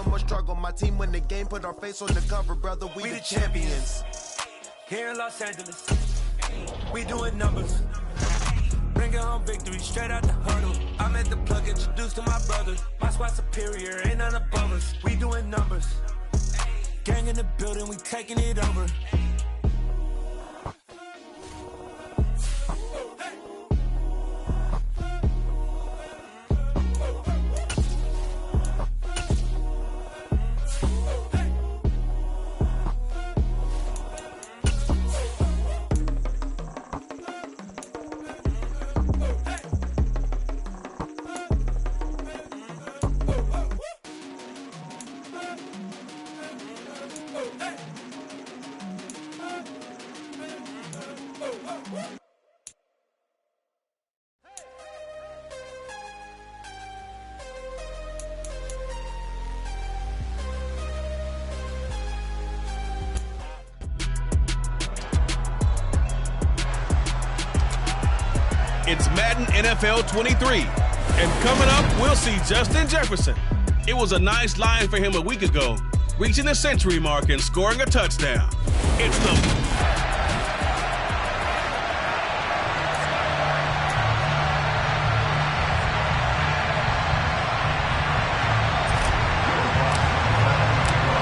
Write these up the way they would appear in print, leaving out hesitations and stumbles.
no more struggle. My team win the game, put our face on the cover, brother. We the champions. Here in Los Angeles, we doing numbers. Bringing home victory straight out the huddle. I'm at the plug, introduced to my brothers. My squad superior, ain't none above us. We doing numbers. Gang in the building, we taking it over. It's Madden NFL 23. And coming up, we'll see Justin Jefferson. It was a nice line for him a week ago, reaching the century mark and scoring a touchdown. It's the...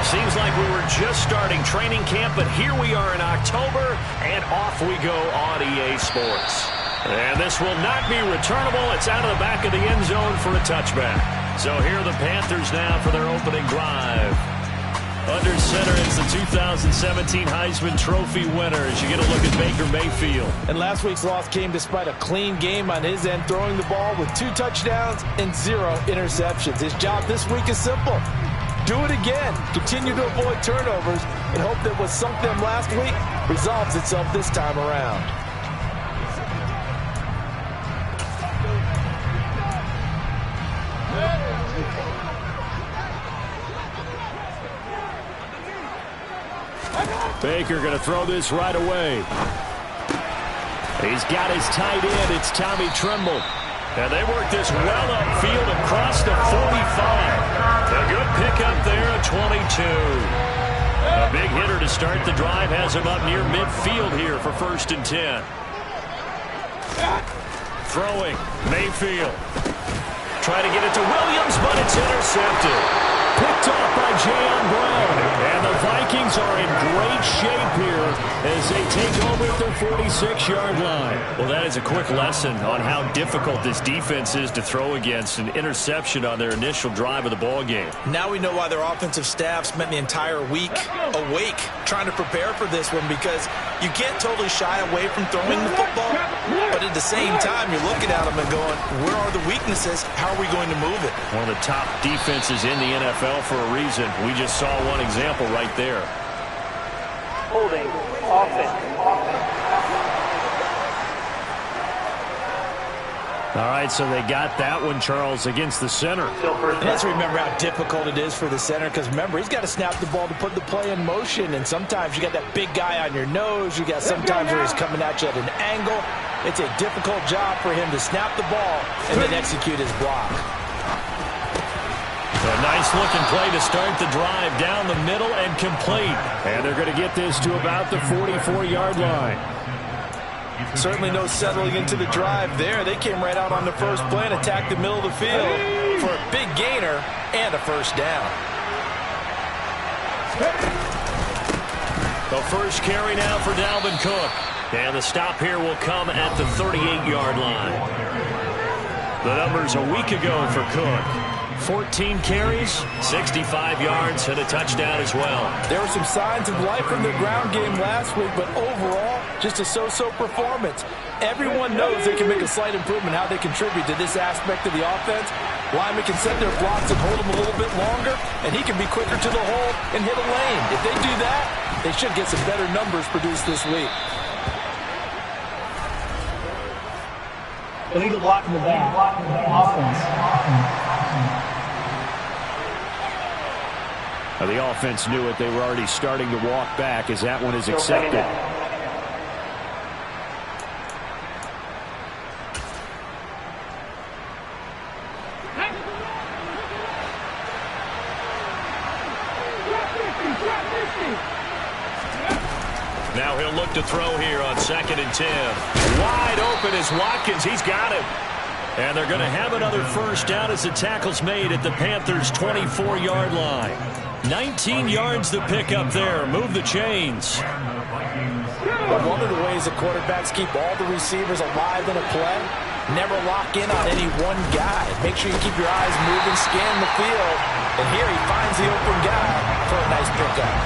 Seems like we were just starting training camp, but here we are in October, and off we go on EA Sports. And this will not be returnable. It's out of the back of the end zone for a touchback. So here are the Panthers now for their opening drive. Under center, it's the 2017 Heisman Trophy winner as you get a look at Baker Mayfield. And last week's loss came despite a clean game on his end, throwing the ball with 2 touchdowns and 0 interceptions. His job this week is simple. Do it again. Continue to avoid turnovers and hope that what sunk them last week resolves itself this time around. Baker going to throw this right away. He's got his tight end. It's Tommy Tremble. And they work this well upfield across the 45. A good pickup there at 22. A big hitter to start the drive has him up near midfield here for 1st and 10. Throwing, Mayfield. Trying to get it to Williams, but it's intercepted. Picked off by Jayon Brown. And the Vikings are in great shape here as they take over at their 46-yard line. Well, that is a quick lesson on how difficult this defense is to throw against. An interception on their initial drive of the ball game. Now we know why their offensive staff spent the entire week awake trying to prepare for this one, because you can't totally shy away from throwing the football, but at the same time you're looking at them and going, where are the weaknesses? How are we going to move it? One of the top defenses in the NFL for a reason. We just saw one example right there. Holding offense. All right, so they got that one, Charles, against the center. And let's remember how difficult it is for the center, because remember, he's got to snap the ball to put the play in motion, and sometimes you got that big guy on your nose. You got sometimes where he's coming at you at an angle. It's a difficult job for him to snap the ball and then execute his block. A nice-looking play to start the drive down the middle and complete. And they're going to get this to about the 44-yard line. Certainly no settling into the drive there. They came right out on the first play and attacked the middle of the field for a big gainer and a first down. The first carry now for Dalvin Cook. And the stop here will come at the 38-yard line. The numbers a week ago for Cook. 14 carries, 65 yards, and a touchdown as well. There were some signs of life from their ground game last week, but overall, just a so-so performance. Everyone knows they can make a slight improvement how they contribute to this aspect of the offense. Linemen can set their blocks and hold them a little bit longer, and he can be quicker to the hole and hit a lane. If they do that, they should get some better numbers produced this week. Illegal block in the back. Offense. The offense knew it. They were already starting to walk back as that one is accepted. Now he'll look to throw here on 2nd and 10. Wide open is Watkins. He's got him. And they're going to have another first down as the tackle's made at the Panthers' 24-yard line. 19 yards to pick up there. Move the chains. Well, one of the ways the quarterbacks keep all the receivers alive in a play, never lock in on any one guy. Make sure you keep your eyes moving, scan the field. And here he finds the open guy for a nice pickup.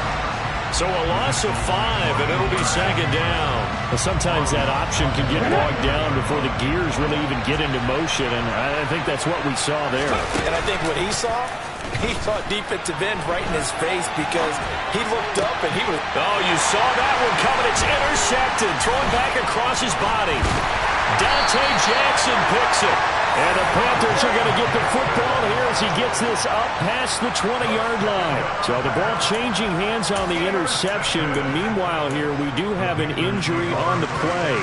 So a loss of 5, and it'll be 2nd down. Well, sometimes that option can get bogged down before the gears really even get into motion, and I think that's what we saw there. And I think what he saw defensive end right in his face because he looked up and he was... Oh, you saw that one coming. It's intercepted. Thrown back across his body. Dante Jackson picks it. And the Panthers are going to get the football here as he gets this up past the 20-yard line. So the ball changing hands on the interception, but meanwhile here we do have an injury on the play.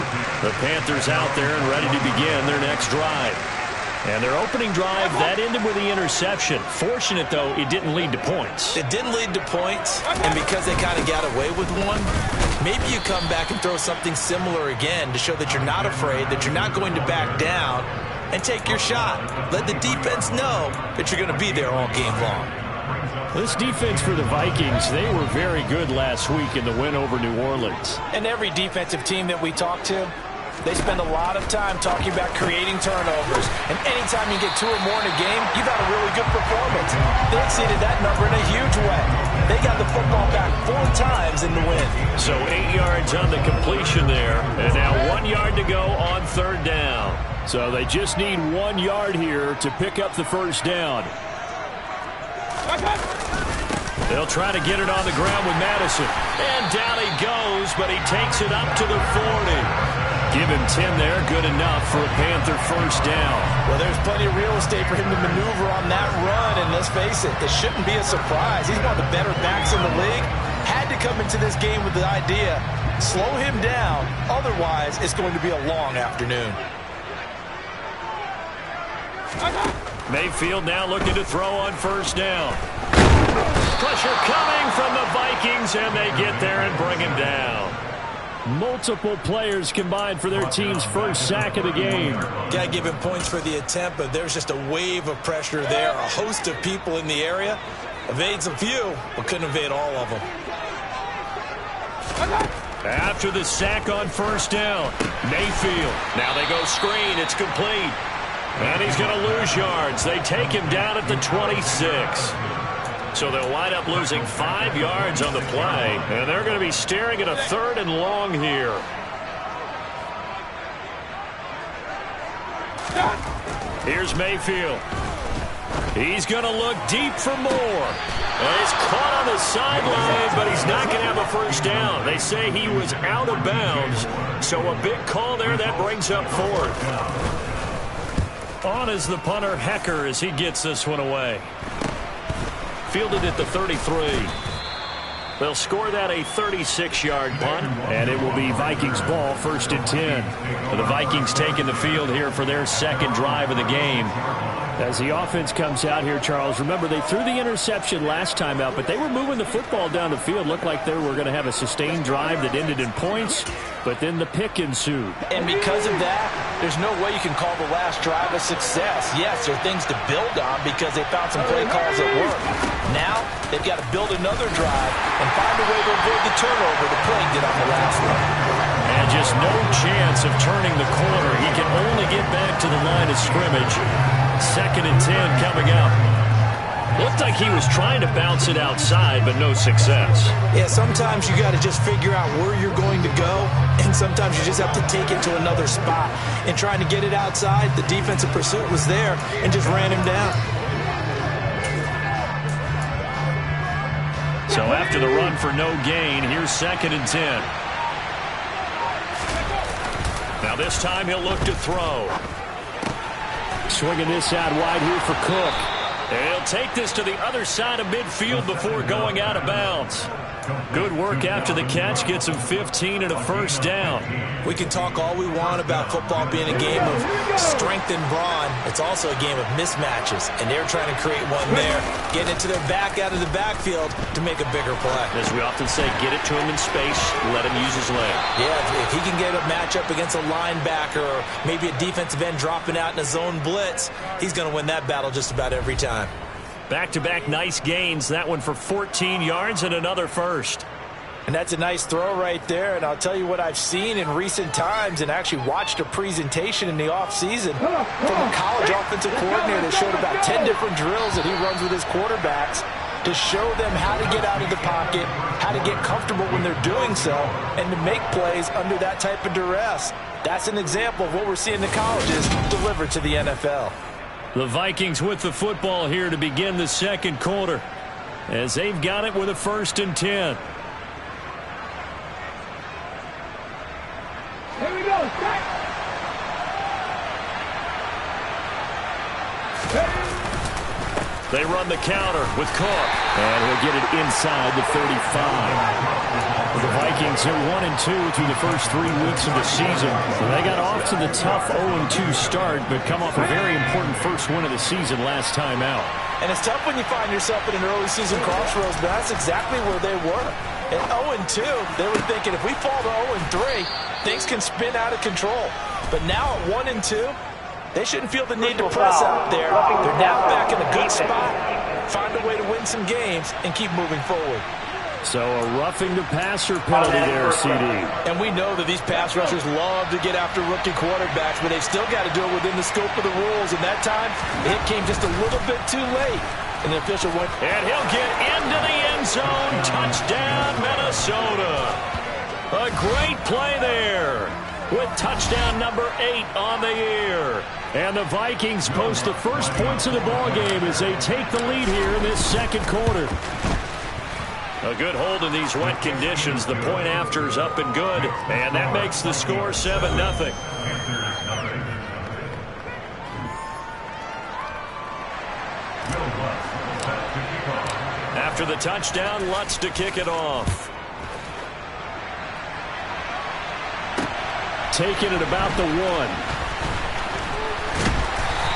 The Panthers out there and ready to begin their next drive. And their opening drive, that ended with the interception. Fortunate, though, it didn't lead to points. It didn't lead to points, and because they kind of got away with one, maybe you come back and throw something similar again to show that you're not afraid, that you're not going to back down, and take your shot. Let the defense know that you're going to be there all game long. This defense for the Vikings, they were very good last week in the win over New Orleans. And every defensive team that we talk to, they spend a lot of time talking about creating turnovers. And anytime you get 2 or more in a game, you've had a really good performance. They exceeded that number in a huge way. They got the football back 4 times in the win. So 8 yards on the completion there. And now 1 yard to go on 3rd down. So they just need 1 yard here to pick up the first down. They'll try to get it on the ground with Madison. And down he goes, but he takes it up to the 40. Give him 10 there, good enough for a Panther first down. Well, there's plenty of real estate for him to maneuver on that run, and let's face it, it shouldn't be a surprise. He's one of the better backs in the league. Had to come into this game with the idea, slow him down, otherwise it's going to be a long afternoon. Mayfield now looking to throw on first down. Pressure coming from the Vikings, and they get there and bring him down. Multiple players combined for their team's first sack of the game. Got to give him points for the attempt, but there's just a wave of pressure there. A host of people in the area. Evades a few, but couldn't evade all of them. After the sack on first down, Mayfield. Now they go screen. It's complete. And he's going to lose yards. They take him down at the 26. So they'll wind up losing 5 yards on the play. And they're going to be staring at a 3rd and long here. Here's Mayfield. He's going to look deep for more. And he's caught on the sideline, but he's not going to have a first down. They say he was out of bounds. So a big call there. That brings up 4th. On is the punter, Hecker, as he gets this one away. Fielded at the 33. They'll score that a 36-yard punt, and it will be Vikings ball, 1st and 10. The Vikings taking the field here for their 2nd drive of the game. As the offense comes out here, Charles, remember they threw the interception last time out, but they were moving the football down the field. Looked like they were going to have a sustained drive that ended in points, but then the pick ensued. And because of that, there's no way you can call the last drive a success. Yes, there are things to build on because they found some play calls that work. Now, they've got to build another drive and find a way to avoid the turnover that plagued it on the last one. And just no chance of turning the corner. He can only get back to the line of scrimmage. 2nd and 10 coming up. Looked like he was trying to bounce it outside, but no success. Yeah, sometimes you got to just figure out where you're going to go, and sometimes you just have to take it to another spot. And trying to get it outside, the defensive pursuit was there and just ran him down. So after the run for no gain, here's 2nd and 10. Now this time he'll look to throw. Swinging this out wide here for Cook. And he'll take this to the other side of midfield before going out of bounds. Good work after the catch. Gets him 15 and a first down. We can talk all we want about football being a game of strength and brawn. It's also a game of mismatches, and they're trying to create one there, getting it to their back out of the backfield to make a bigger play. As we often say, get it to him in space, let him use his leg. Yeah, if he can get a matchup against a linebacker or maybe a defensive end dropping out in a zone blitz, he's going to win that battle just about every time. Back-to-back nice gains. That one for 14 yards and another first. And that's a nice throw right there. And I'll tell you what I've seen in recent times and actually watched a presentation in the offseason from a college offensive coordinator that showed about 10 different drills that he runs with his quarterbacks to show them how to get out of the pocket, how to get comfortable when they're doing so, and to make plays under that type of duress. That's an example of what we're seeing the colleges deliver to the NFL. The Vikings with the football here to begin the second quarter as they've got it with a 1st and 10. Here we go. They run the counter with Cook, and he'll get it inside the 35. The Vikings are 1-2 through the first 3 weeks of the season. They got off to the tough 0-2 start, but come off a very important first win of the season last time out. And it's tough when you find yourself at an early season crossroads, but that's exactly where they were. At 0-2, they were thinking if we fall to 0-3, things can spin out of control. But now at 1-2, they shouldn't feel the need to press out there. They're now back in a good spot, find a way to win some games, and keep moving forward. So a roughing the passer penalty there, CD. And we know that these pass rushers love to get after rookie quarterbacks, but they've still got to do it within the scope of the rules. And that time, the hit came just a little bit too late. And the official went. And he'll get into the end zone. Touchdown, Minnesota. A great play there with touchdown number 8 on the year. And the Vikings post the first points of the ballgame as they take the lead here in this second quarter. A good hold in these wet conditions. The point after is up and good. And that makes the score 7-0. After the touchdown, Lutz to kick it off. Taking it about the 1.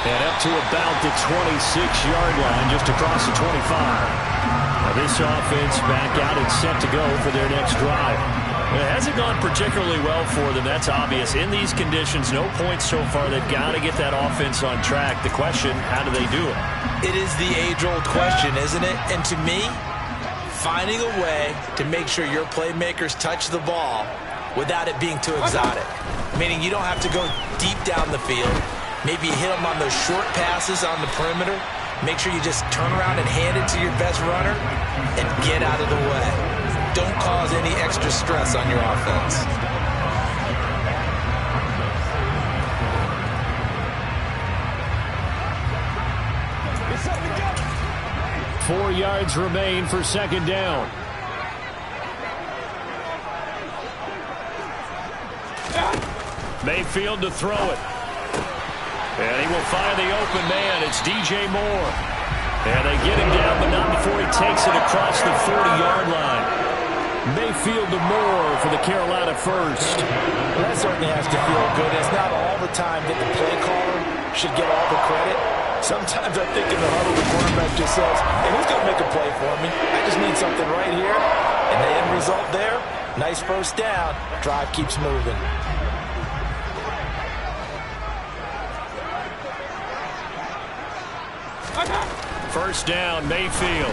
And up to about the 26-yard line, just across the 25. Now this offense back out and set to go for their next drive. It hasn't gone particularly well for them, that's obvious. In these conditions, no points so far. They've got to get that offense on track. The question, how do they do it? It is the age-old question, isn't it? And to me, finding a way to make sure your playmakers touch the ball without it being too exotic. Meaning you don't have to go deep down the field. Maybe you hit them on those short passes on the perimeter. Make sure you just turn around and hand it to your best runner and get out of the way. Don't cause any extra stress on your offense. Four yards remain for second down. Mayfield to throw it. And he will find the open man. It's DJ Moore. And they get him down, but not before he takes it across the 40-yard line. Mayfield to Moore for the Carolina first. Well, that certainly has to feel good. It's not all the time that the play caller should get all the credit. Sometimes I think in the huddle, the quarterback just says, hey, who's going to make a play for me? I just need something right here. And the end result there, nice first down. Drive keeps moving. First down, Mayfield.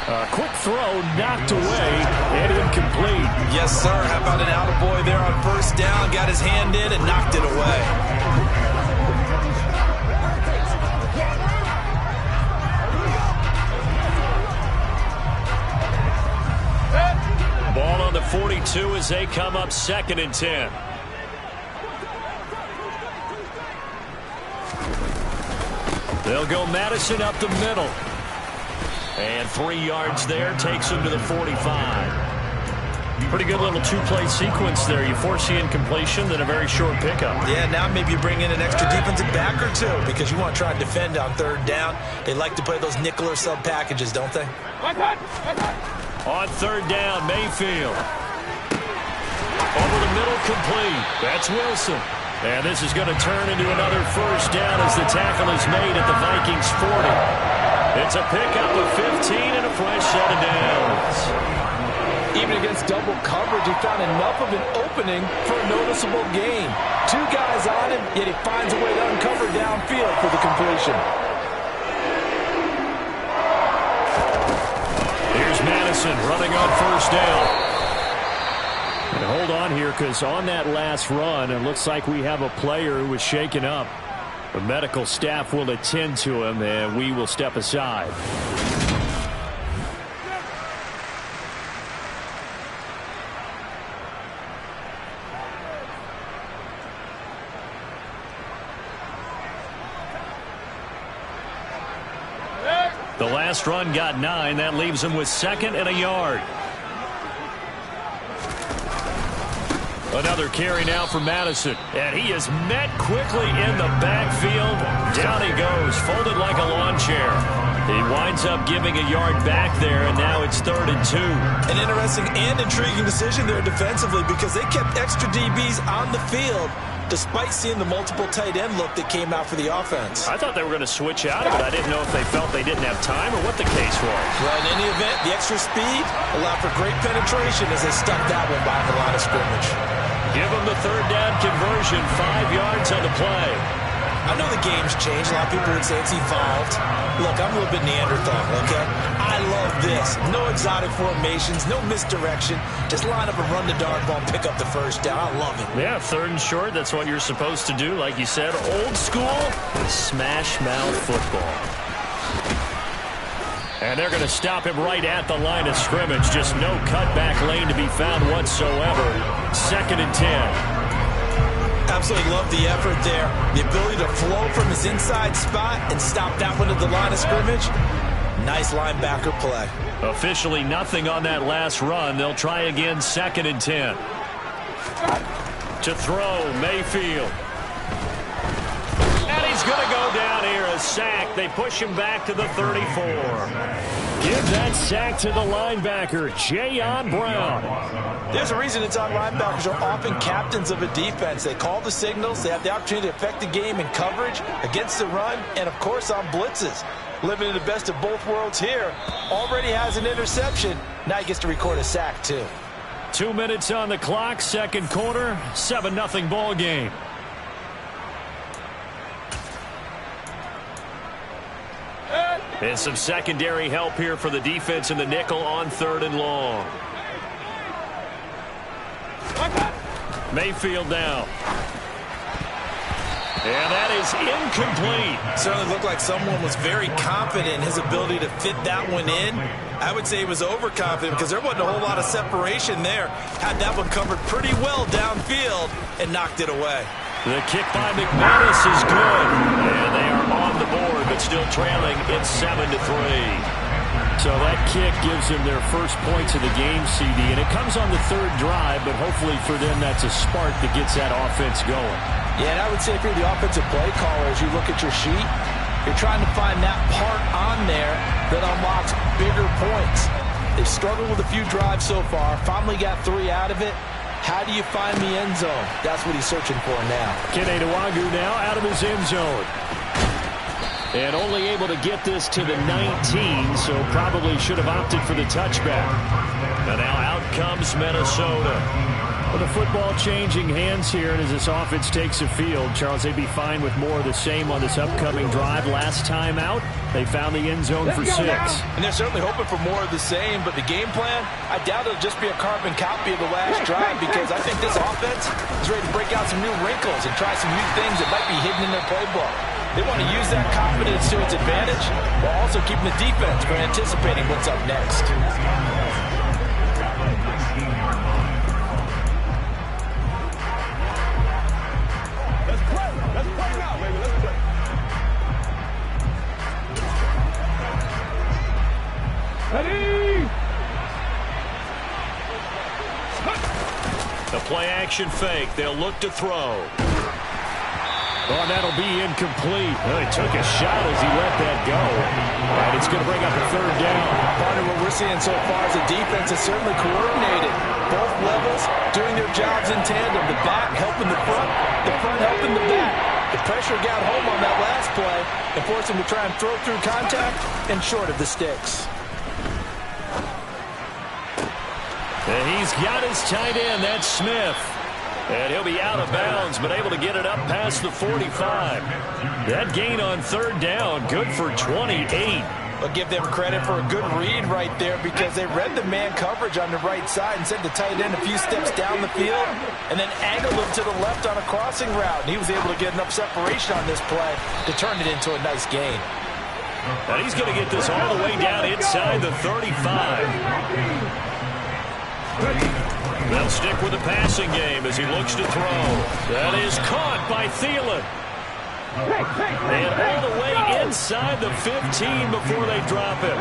A quick throw knocked away and incomplete. Yes, sir. How about an attaboy there on first down? Got his hand in and knocked it away. Ball on the 42 as they come up 2nd and 10. They'll go Madison up the middle. And 3 yards there takes him to the 45. Pretty good little two-play sequence there. You force the incompletion, then a very short pickup. Yeah, now maybe you bring in an extra defensive back or two because you want to try and defend on third down. They like to play those nickel or sub packages, don't they? On third down, Mayfield. Over the middle, complete. That's Wilson. And this is going to turn into another first down as the tackle is made at the Vikings 40. It's a pickup of 15 and a fresh set of downs. Even against double coverage, he found enough of an opening for a noticeable gain. Two guys on him, yet he finds a way to uncover downfield for the completion. Here's Madison running on first down. And hold on here, because on that last run, it looks like we have a player who was shaken up. The medical staff will attend to him, and we will step aside. The last run got 9. That leaves him with 2nd and a yard. Another carry now for Madison. And he is met quickly in the backfield. Down he goes, folded like a lawn chair. He winds up giving a yard back there, and now it's 3rd and 2. An interesting and intriguing decision there defensively because they kept extra DBs on the field despite seeing the multiple tight end look that came out for the offense. I thought they were going to switch out of it. I didn't know if they felt they didn't have time or what the case was. Well, in any event, the extra speed allowed for great penetration as they stuck that one by the line of scrimmage. Give them the 3rd down conversion, 5 yards on the play. I know the game's changed. A lot of people would say it's evolved. Look, I'm a little bit Neanderthal, okay? I love this. No exotic formations, no misdirection. Just line up and run the darn ball and pick up the first down. I love it. Yeah, 3rd and short, that's what you're supposed to do. Like you said, old school, smash mouth football. And they're going to stop him right at the line of scrimmage. Just no cutback lane to be found whatsoever. 2nd and 10. Absolutely love the effort there. The ability to flow from his inside spot and stop that one at the line of scrimmage. Nice linebacker play. Officially nothing on that last run. They'll try again, 2nd and 10. To throw, Mayfield. And he's going to go down here, a sack. They push him back to the 34. Give that sack to the linebacker, Jayon Brown. There's a reason inside linebackers are often captains of a defense. They call the signals. They have the opportunity to affect the game in coverage, against the run, and, of course, on blitzes. Living in the best of both worlds here. Already has an interception. Now he gets to record a sack, too. 2 minutes on the clock, 2nd quarter, 7-0 ball game. And some secondary help here for the defense in the nickel on 3rd and long. Mayfield now. And that is incomplete. Certainly looked like someone was very confident in his ability to fit that one in. I would say he was overconfident because there wasn't a whole lot of separation there. Had that one covered pretty well downfield and knocked it away. The kick by McManus is good. And they are on the board, but still trailing. It's 7-3. So that kick gives them their first points of the game, CD. And it comes on the 3rd drive, but hopefully for them that's a spark that gets that offense going. Yeah, and I would say if you're the offensive play caller, as you look at your sheet, you're trying to find that part on there that unlocks bigger points. They've struggled with a few drives so far, finally got 3 out of it. How do you find the end zone? That's what he's searching for now. Kene Nwangwu now out of his end zone. And only able to get this to the 19, so probably should have opted for the touchback. And now out comes Minnesota. Well, the football changing hands here, and as this offense takes the field, Charles, they'd be fine with more of the same on this upcoming drive. Last time out, they found the end zone for 6. And they're certainly hoping for more of the same, but the game plan, I doubt it'll just be a carbon copy of the last drive because I think this offense is ready to break out some new wrinkles and try some new things that might be hidden in their playbook. They want to use that confidence to its advantage while also keeping the defense from anticipating what's up next. The play-action fake. They'll look to throw. Oh, that'll be incomplete. Oh, he took a shot as he let that go. And it's going to bring up a third down. Partner, what we're seeing so far is the defense is certainly coordinated. Both levels doing their jobs in tandem. The back helping the front helping the back. The pressure got home on that last play and forced him to try and throw through contact and short of the sticks. And he's got his tight end. That's Smith. And he'll be out of bounds, but able to get it up past the 45. That gain on third down, good for 28. I'll give them credit for a good read right there because they read the man coverage on the right side and sent the tight end a few steps down the field and then angled him to the left on a crossing route. And he was able to get enough separation on this play to turn it into a nice gain. And he's going to get this all the way down inside the 35. They'll stick with the passing game as he looks to throw. That is caught by Thielen. And all the way inside the 15 before they drop him.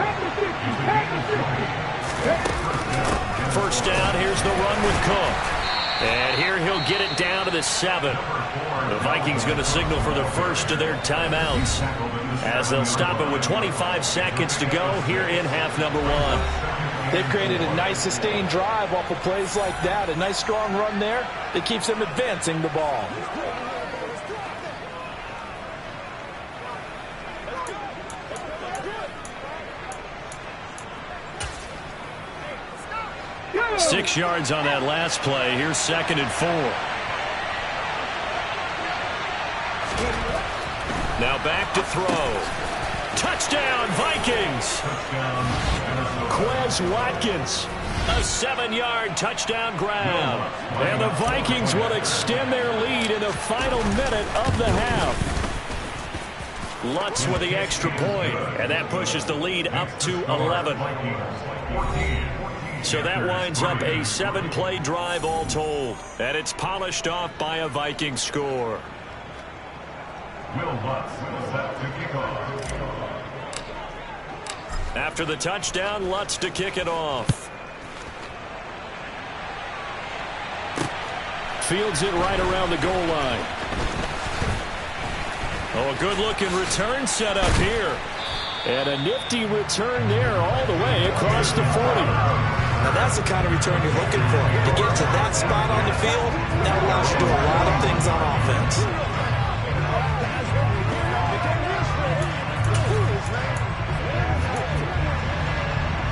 First down, here's the run with Cook. And here he'll get it down to the 7. The Vikings going to signal for the first of their timeouts as they'll stop it with 25 seconds to go here in half number 1. They've created a nice sustained drive off of plays like that. A nice strong run there that keeps them advancing the ball. Six yards on that last play. Here's 2nd and 4. Now back to throw. Touchdown, Vikings! Quez Watkins, a 7-yard touchdown grab. And the Vikings will extend their lead in the final minute of the half. Lutz with the extra point, and that pushes the lead up to 11. So that winds up a 7-play drive all told. And it's polished off by a Viking score. After the touchdown, Lutz to kick it off. Fields it right around the goal line. Oh, a good-looking return set up here. And a nifty return there all the way across the 40. Now that's the kind of return you're looking for. To get to that spot on the field, that allows you to do a lot of things on offense.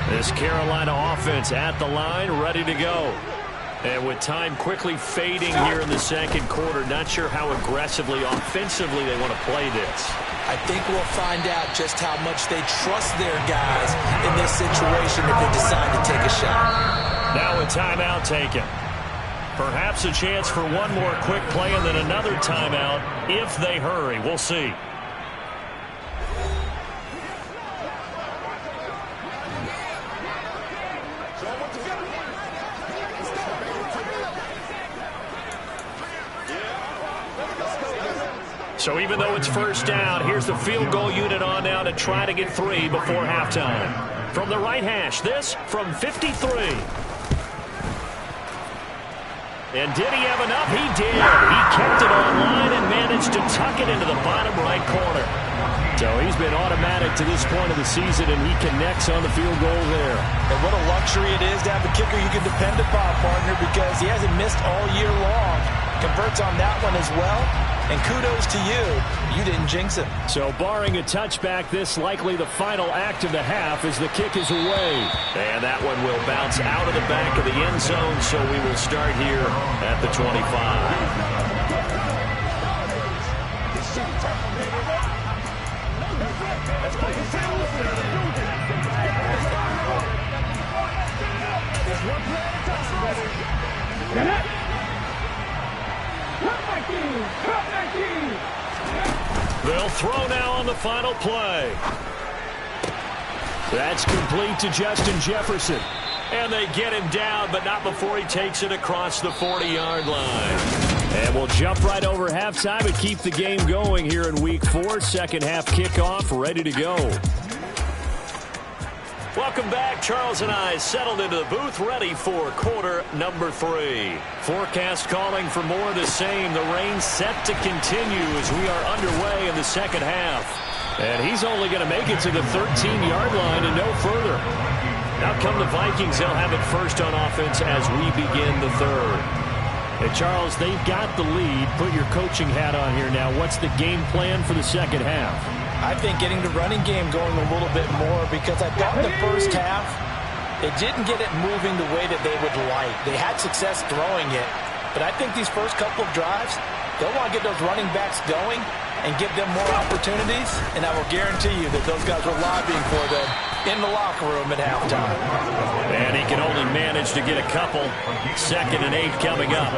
This Carolina offense at the line, ready to go. And with time quickly fading here in the second quarter, not sure how aggressively, offensively they want to play this. I think we'll find out just how much they trust their guys in this situation if they decide to take a shot. Now a timeout taken. Perhaps a chance for one more quick play and then another timeout if they hurry. We'll see. So even though it's first down, here's the field goal unit on now to try to get 3 before halftime. From the right hash, this from 53. And did he have enough? He did. He kept it online and managed to tuck it into the bottom right corner. So he's been automatic to this point of the season, and he connects on the field goal there. And what a luxury it is to have a kicker you can depend upon, partner, because he hasn't missed all year long. Converts on that one as well. And kudos to you. You didn't jinx him. So barring a touchback, this likely the final act of the half as the kick is away. And that one will bounce out of the back of the end zone, so we will start here at the 25. They'll throw now on the final play. That's complete to Justin Jefferson. And they get him down, but not before he takes it across the 40-yard line. And we'll jump right over halftime and keep the game going here in Week 4. Second half kickoff, ready to go. Welcome back. Charles and I settled into the booth, ready for quarter number 3. Forecast calling for more of the same. The rain set to continue as we are underway in the second half. And he's only going to make it to the 13-yard line and no further. Now come the Vikings. They'll have it first on offense as we begin the third. And Charles, they've got the lead. Put your coaching hat on here now. What's the game plan for the second half? I think getting the running game going a little bit more, because I thought the first half, they didn't get it moving the way that they would like. They had success throwing it, but I think these first couple of drives, they'll want to get those running backs going and give them more opportunities, and I will guarantee you that those guys were lobbying for them in the locker room at halftime. And he can only manage to get a couple. 2nd and 8 coming up.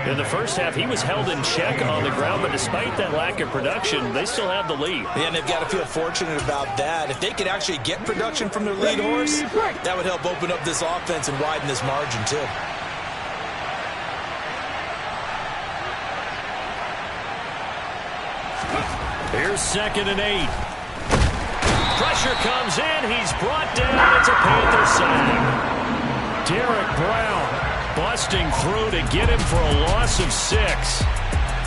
In the first half, he was held in check on the ground, but despite that lack of production, they still have the lead. Yeah, and they've got to feel fortunate about that. If they could actually get production from their lead horse, that would help open up this offense and widen this margin, too. Here's 2nd and 8. Pressure comes in. He's brought down. It's a Panther sack. Derek Brown busting through to get him for a loss of 6.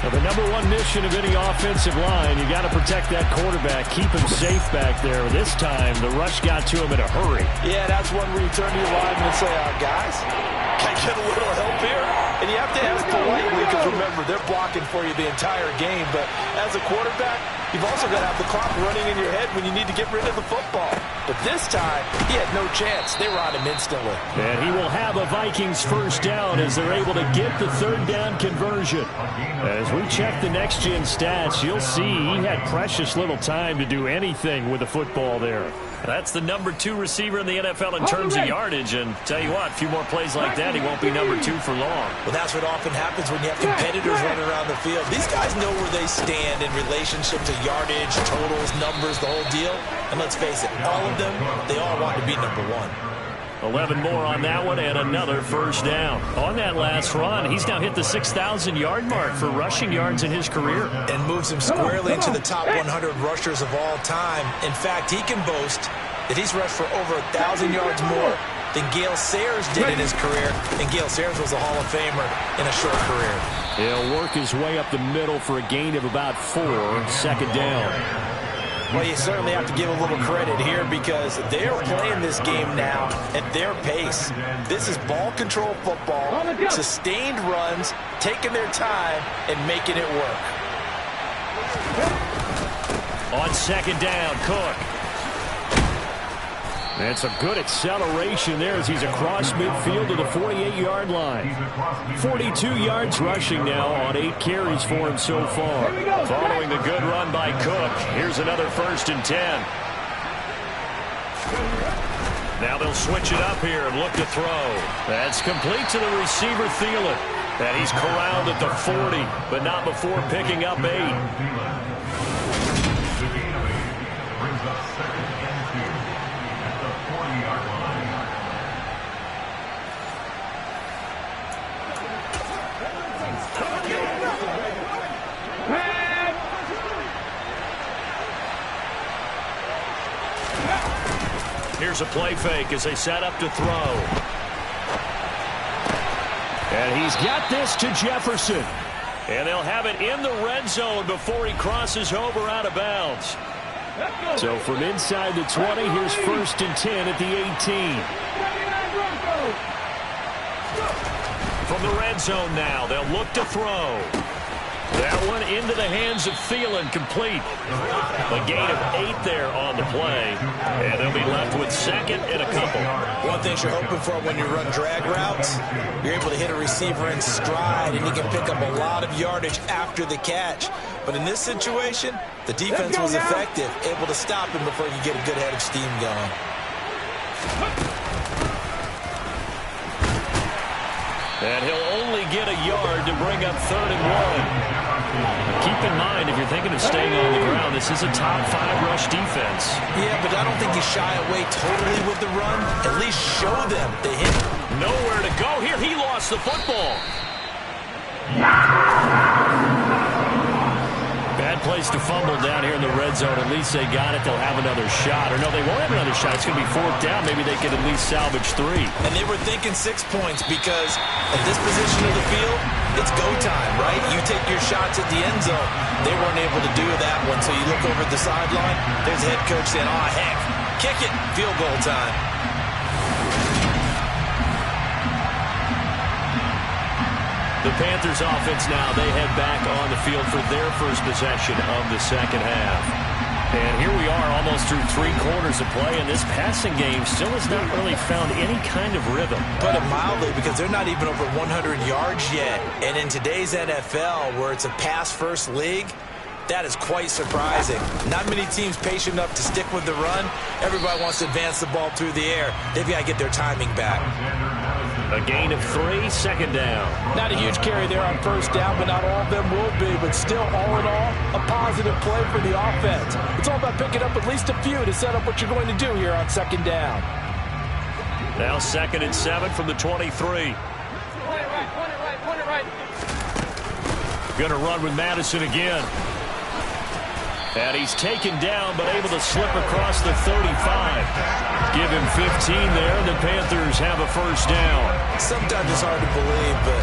Now, the number one mission of any offensive line, you got to protect that quarterback, keep him safe back there. This time, the rush got to him in a hurry. Yeah, that's when we turn to your lineman and say, guys, can I get a little help here? And you have to ask politely, because remember, they're blocking for you the entire game. But as a quarterback, you've also got to have the clock running in your head when you need to get rid of the football. But this time, he had no chance. They were on him instantly. And he will have a Vikings first down as they're able to get the 3rd down conversion. As we check the next-gen stats, you'll see he had precious little time to do anything with the football there. That's the number 2 receiver in the NFL in terms of yardage. And tell you what, a few more plays like that, he won't be number 2 for long. Well, that's what often happens when you have competitors running around the field. These guys know where they stand in relationship to yardage, totals, numbers, the whole deal. And let's face it, all of them, they all want to be number 1. 11 more on that one and another first down. On that last run, he's now hit the 6,000-yard mark for rushing yards in his career. And moves him squarely into the top 100 rushers of all time. In fact, he can boast that he's rushed for over 1,000 yards more than Gale Sayers did in his career. And Gale Sayers was a Hall of Famer in a short career. He'll work his way up the middle for a gain of about 4, 2nd down. Well, you certainly have to give a little credit here, because they're playing this game now at their pace. This is ball control football, sustained runs, taking their time, and making it work. On 2nd down, Cook. That's a good acceleration there as he's across midfield to the 48-yard line. 42 yards rushing now on 8 carries for him so far. Following the good run by Cook, here's another 1st and 10. Now they'll switch it up here and look to throw. That's complete to the receiver, Thielen. And he's corralled at the 40, but not before picking up 8. Here's a play fake as they set up to throw. And he's got this to Jefferson. And they'll have it in the red zone before he crosses over out of bounds. So from inside the 20, here's 1st and 10 at the 18. From the red zone now, they'll look to throw. That one into the hands of Thielen, complete. A gain of 8 there on the play. And they'll be left with 2nd and a couple. One thing you're hoping for when you run drag routes, you're able to hit a receiver in stride, and he can pick up a lot of yardage after the catch. But in this situation, the defense was effective, able to stop him before he could get a good head of steam going. And he'll only get a yard to bring up 3rd and 1. Keep in mind, if you're thinking of staying on the ground, this is a top 5 rush defense. Yeah, but I don't think you shy away totally with the run. At least show them the hit. Nowhere to go here. He lost the football. Bad place to fumble down here in the red zone. At least they got it. They'll have another shot. Or no, they won't have another shot. It's going to be fourth down. Maybe they could at least salvage 3. And they were thinking 6 points because at this position of the field, it's go time, right? You take your shots at the end zone. They weren't able to do that one. So you look over at the sideline, there's the head coach saying, oh, heck, kick it, field goal time. The Panthers offense now, they head back on the field for their first possession of the second half. And here we are almost through 3 quarters of play, and this passing game still has not really found any kind of rhythm. Put it mildly, because they're not even over 100 yards yet. And in today's NFL, where it's a pass-first league, that is quite surprising. Not many teams patient enough to stick with the run. Everybody wants to advance the ball through the air. They've got to get their timing back. A gain of 3, second down. Not a huge carry there on first down, but not all of them will be. But still, all in all, a positive play for the offense. It's all about picking up at least a few to set up what you're going to do here on second down. Now 2nd and 7 from the 23. Point it right. Going to run with Madison again. And he's taken down, but able to slip across the 35. Give him 15 there, and the Panthers have a first down. Sometimes it's hard to believe, but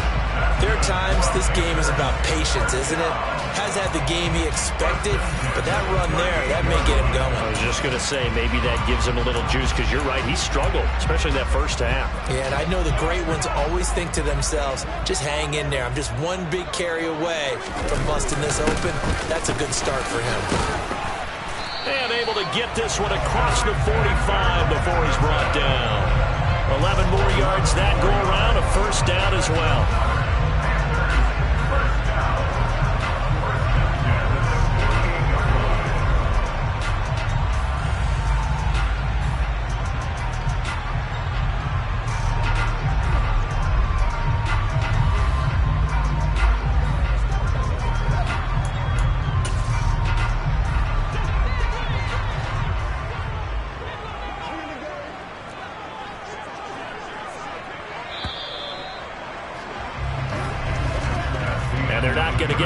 there are times this game is about patience, isn't it? Has had the game he expected, but that run there, that may get him going. I was just going to say, maybe that gives him a little juice, because you're right, he struggled, especially that first half. Yeah, and I know the great ones always think to themselves, just hang in there. I'm just one big carry away from busting this open. That's a good start for him. And able to get this one across the 45 before he's brought down. 11 more yards that go around, a first down as well.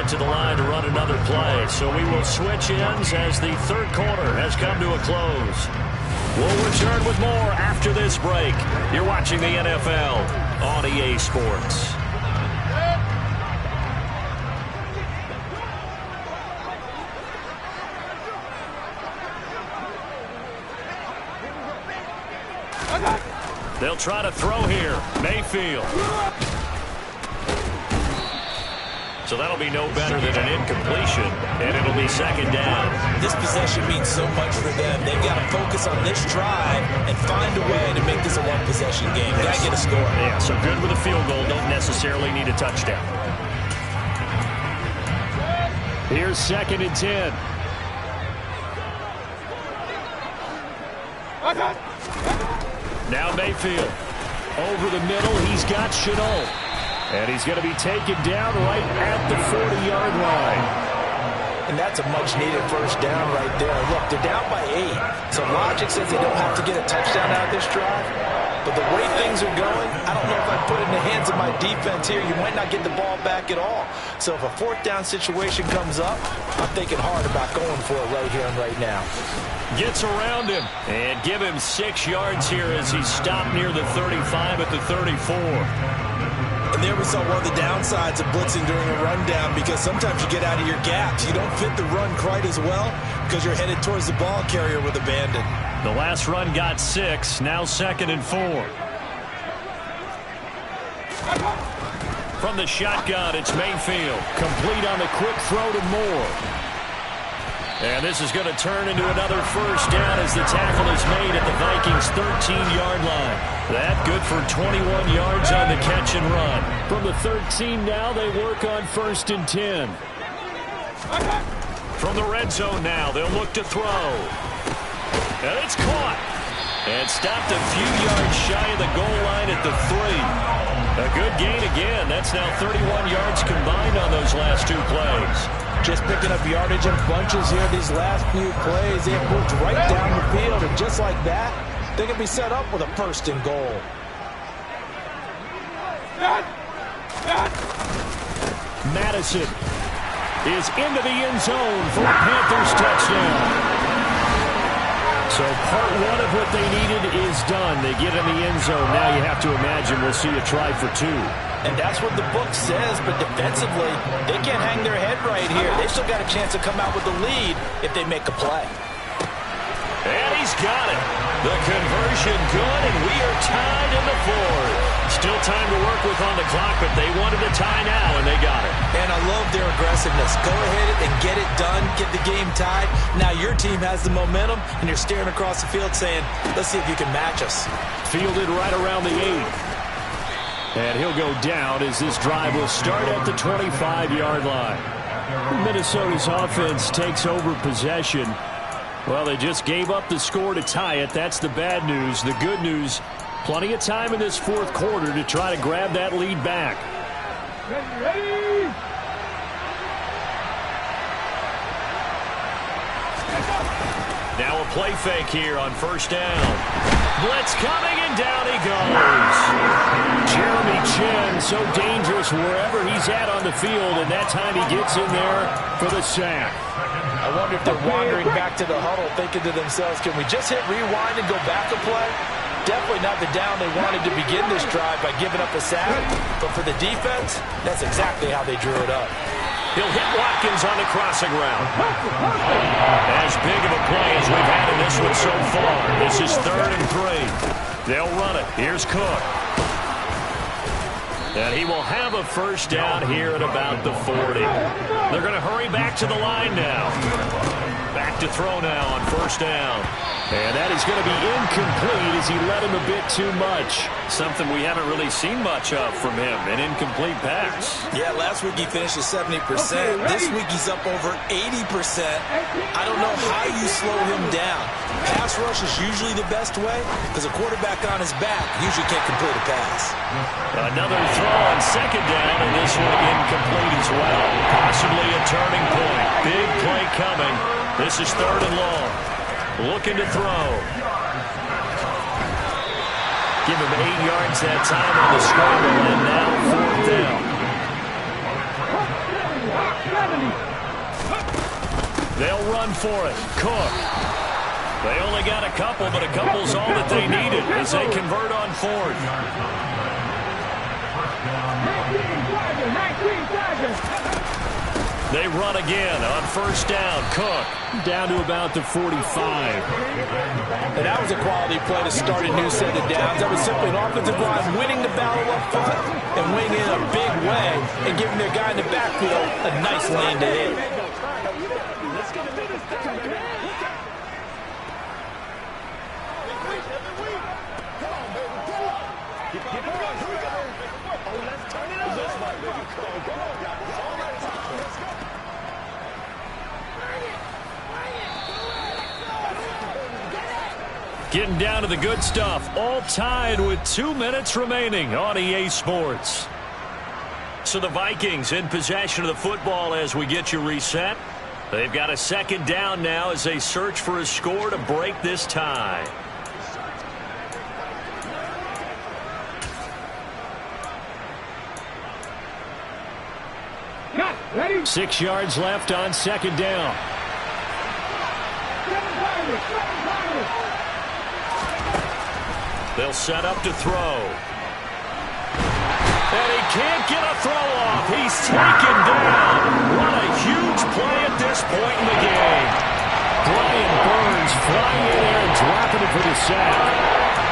To the line to run another play. So we will switch ends as the third quarter has come to a close. We'll return with more after this break. You're watching the NFL on EA Sports. They'll try to throw here. Mayfield. So that'll be no better than an incompletion, and it'll be second down. This possession means so much for them. They've got to focus on this drive and find a way to make this a one-possession game. Got to get a score. Yeah, so good with a field goal. Don't necessarily need a touchdown. Here's 2nd and 10. Now Mayfield. Over the middle, he's got Shenault. And he's going to be taken down right at the 40-yard line. And that's a much-needed first down right there. Look, they're down by 8. So logic says they don't have to get a touchdown out of this drive. But the way things are going, I don't know if I put it in the hands of my defense here. You might not get the ball back at all. So if a fourth down situation comes up, I'm thinking hard about going for it right here and right now. Gets around him. And give him 6 yards here as he's stopped near the 35 at the 34. And there we saw one of the downsides of blitzing during a rundown, because sometimes you get out of your gaps. You don't fit the run quite as well because you're headed towards the ball carrier with abandon. The last run got 6. Now 2nd and 4. From the shotgun, it's Mayfield. Complete on the quick throw to Moore. And this is going to turn into another first down as the tackle is made at the Vikings' 13-yard line. That good for 21 yards on the catch and run. From the 13 now, they work on 1st and 10. From the red zone now, they'll look to throw. And it's caught. And stopped a few yards shy of the goal line at the 3. A good gain again. That's now 31 yards combined on those last 2 plays. Just picking up yardage in bunches here these last few plays. They have moved right down the field, and just like that, they can be set up with a 1st and goal. Madison. is into the end zone for a Panthers touchdown. So part one of what they needed is done. They get in the end zone. Now you have to imagine we'll see a try for two. And that's what the book says, but defensively, they can't hang their head right here. They still got a chance to come out with the lead if they make a play. And he's got it. The conversion good, and we are tied in the fourth. Still time to work with on the clock, but they wanted a tie now, and they got it. And I love their aggressiveness. Go ahead and get it done, get the game tied. Now your team has the momentum, and you're staring across the field saying, let's see if you can match us. Fielded right around the 8. And he'll go down as this drive will start at the 25-yard line. Minnesota's offense takes over possession. Well, they just gave up the score to tie it. That's the bad news. The good news, plenty of time in this fourth quarter to try to grab that lead back. Ready. Now a play fake here on first down. Blitz coming, and down he goes. Jeremy Chinn, so dangerous wherever he's at on the field, and that time he gets in there for the sack. I wonder if they're wandering back to the huddle thinking to themselves, can we just hit rewind and go back a play? Definitely not the down they wanted to begin this drive by giving up a sack. But for the defense, that's exactly how they drew it up. He'll hit Watkins on the crossing route. As big of a play as we've had in this one so far. This is 3rd and 3. They'll run it. Here's Cook. And he will have a first down here at about the 40. They're going to hurry back to the line now. Back to throw now on first down. And that is going to be incomplete as he led him a bit too much. Something we haven't really seen much of from him, an incomplete pass. Yeah, last week he finished at 70%. This week he's up over 80%. I don't know how you slow him down. Pass rush is usually the best way because a quarterback on his back usually can't complete a pass. Another throw on second down, and this one incomplete as well. Possibly a turning point. Big play coming. This is 3rd and long. Looking to throw. Give him 8 yards that time on the scramble, and now 4th down. They'll run for it. Cook. They only got a couple, but a couple's all that they needed as they convert on 4th. 19 They run again on first down. Cook down to about the 45. And that was a quality play to start a new set of downs. That was simply an offensive line winning the battle up front and winning in a big way and giving their guy in the backfield a nice lane to hit. Getting down to the good stuff. All tied with 2 minutes remaining on EA Sports. So the Vikings in possession of the football as we get you reset. They've got a second down now as they search for a score to break this tie. Ready. 6 yards left on second down. They'll set up to throw. And he can't get a throw off. He's taken down. What a huge play at this point in the game. Brian Burns flying in there and dropping it for the sack.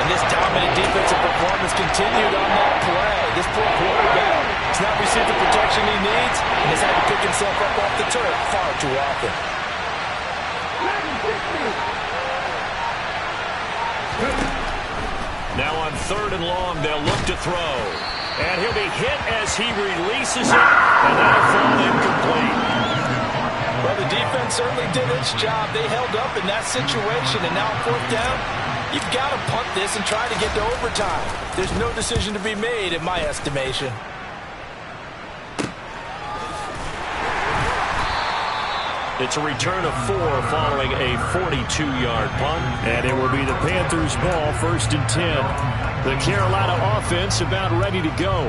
And this dominant defensive performance continued on that play. This poor quarterback has not received the protection he needs and has had to pick himself up off the turf far too often. Now on 3rd and long, they'll look to throw. And he'll be hit as he releases it, and that'll fall incomplete. Well, the defense certainly did its job. They held up in that situation, and now 4th down, you've got to punt this and try to get to overtime. There's no decision to be made in my estimation. It's a return of 4 following a 42-yard punt. And it will be the Panthers' ball, 1st and 10. The Carolina offense about ready to go.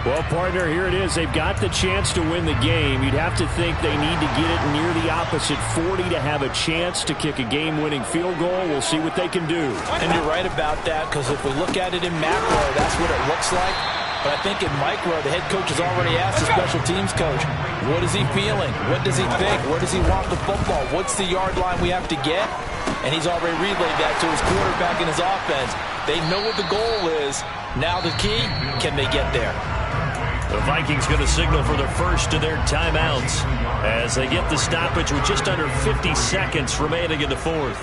Well, partner, here it is. They've got the chance to win the game. You'd have to think they need to get it near the opposite 40 to have a chance to kick a game-winning field goal. We'll see what they can do. And you're right about that, because if we look at it in macro, that's what it looks like. But I think in micro, the head coach has already asked the special teams coach, what is he feeling? What does he think? Where does he want the football? What's the yard line we have to get? And he's already relayed that to his quarterback and his offense. They know what the goal is. Now the key, can they get there? The Vikings going to signal for the first of their timeouts as they get the stoppage with just under 50 seconds remaining in the fourth.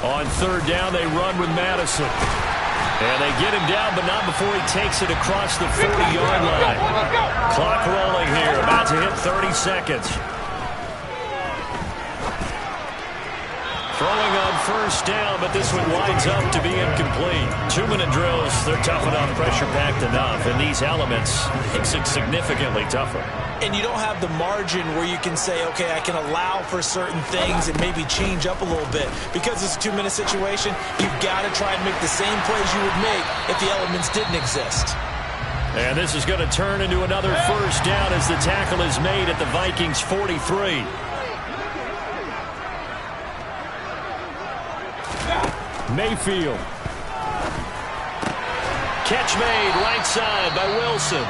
On third down, they run with Madison. And they get him down, but not before he takes it across the 40-yard line. Clock rolling here, about to hit 30 seconds. Throwing on first down, but this one winds up to be incomplete. 2-minute drills, they're tough enough, pressure-packed enough. And these elements makes it significantly tougher. And you don't have the margin where you can say, okay, I can allow for certain things and maybe change up a little bit. Because it's a 2-minute situation, you've got to try and make the same plays you would make if the elements didn't exist. And this is going to turn into another first down as the tackle is made at the Vikings 43. Mayfield. Catch made right side by Wilson.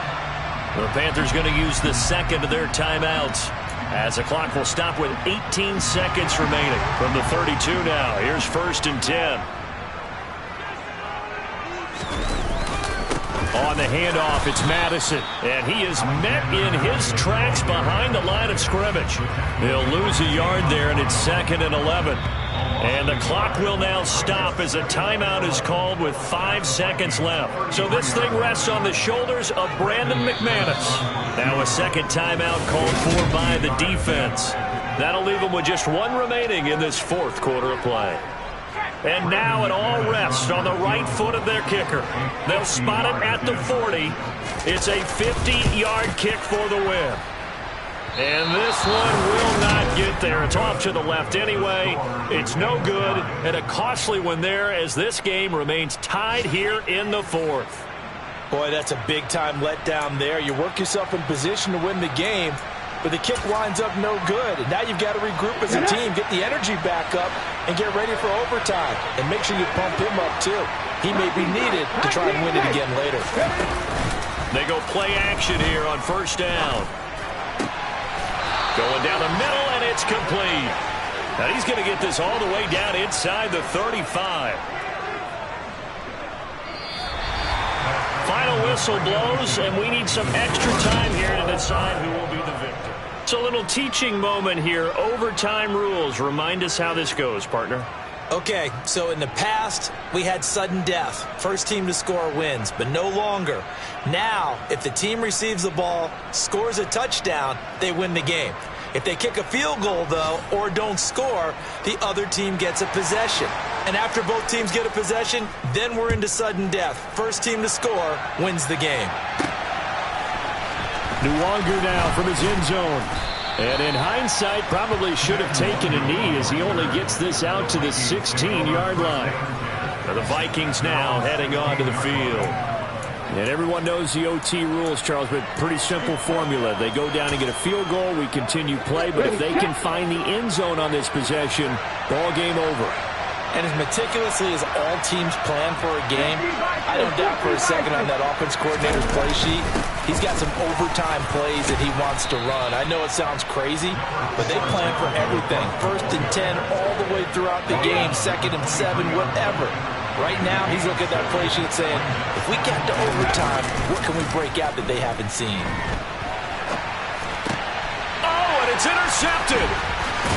The Panthers going to use the second of their timeouts as the clock will stop with 18 seconds remaining from the 32 now. Here's 1st and 10. On the handoff, it's Madison, and he is met in his tracks behind the line of scrimmage. He'll lose a yard there, and it's 2nd and 11. And the clock will now stop as a timeout is called with 5 seconds left. So this thing rests on the shoulders of Brandon McManus. Now a second timeout called for by the defense. That'll leave them with just one remaining in this fourth quarter of play. And now it all rests on the right foot of their kicker. They'll spot it at the 40. It's a 50-yard kick for the win. And this one will not get there. It's off to the left anyway. It's no good, and a costly one there as this game remains tied here in the fourth. Boy, that's a big-time letdown there. You work yourself in position to win the game, but the kick winds up no good. And now you've got to regroup as a team, get the energy back up, and get ready for overtime. And make sure you pump him up, too. He may be needed to try and win it again later. They go play action here on first down. Going down the middle, and it's complete. Now he's going to get this all the way down inside the 35. Final whistle blows, and we need some extra time here to decide who will be the victor. It's a little teaching moment here. Overtime rules. Remind us how this goes, partner. Okay, so in the past, we had sudden death. First team to score wins, but no longer. Now, if the team receives the ball, scores a touchdown, they win the game. If they kick a field goal, though, or don't score, the other team gets a possession. And after both teams get a possession, then we're into sudden death. First team to score wins the game. Nwangu now from his end zone. And in hindsight, probably should have taken a knee as he only gets this out to the 16-yard line. Now the Vikings now heading onto the field. And everyone knows the OT rules, Charles, but pretty simple formula. They go down and get a field goal, we continue play, but if they can find the end zone on this possession, ball game over. And as meticulously as all teams plan for a game, I don't doubt for a second on that offense coordinator's play sheet, he's got some overtime plays that he wants to run. I know it sounds crazy, but they plan for everything. 1st and 10 all the way throughout the game, 2nd and 7, whatever. Right now, he's looking at that play sheet saying, if we get to overtime, what can we break out that they haven't seen? Oh, and it's intercepted.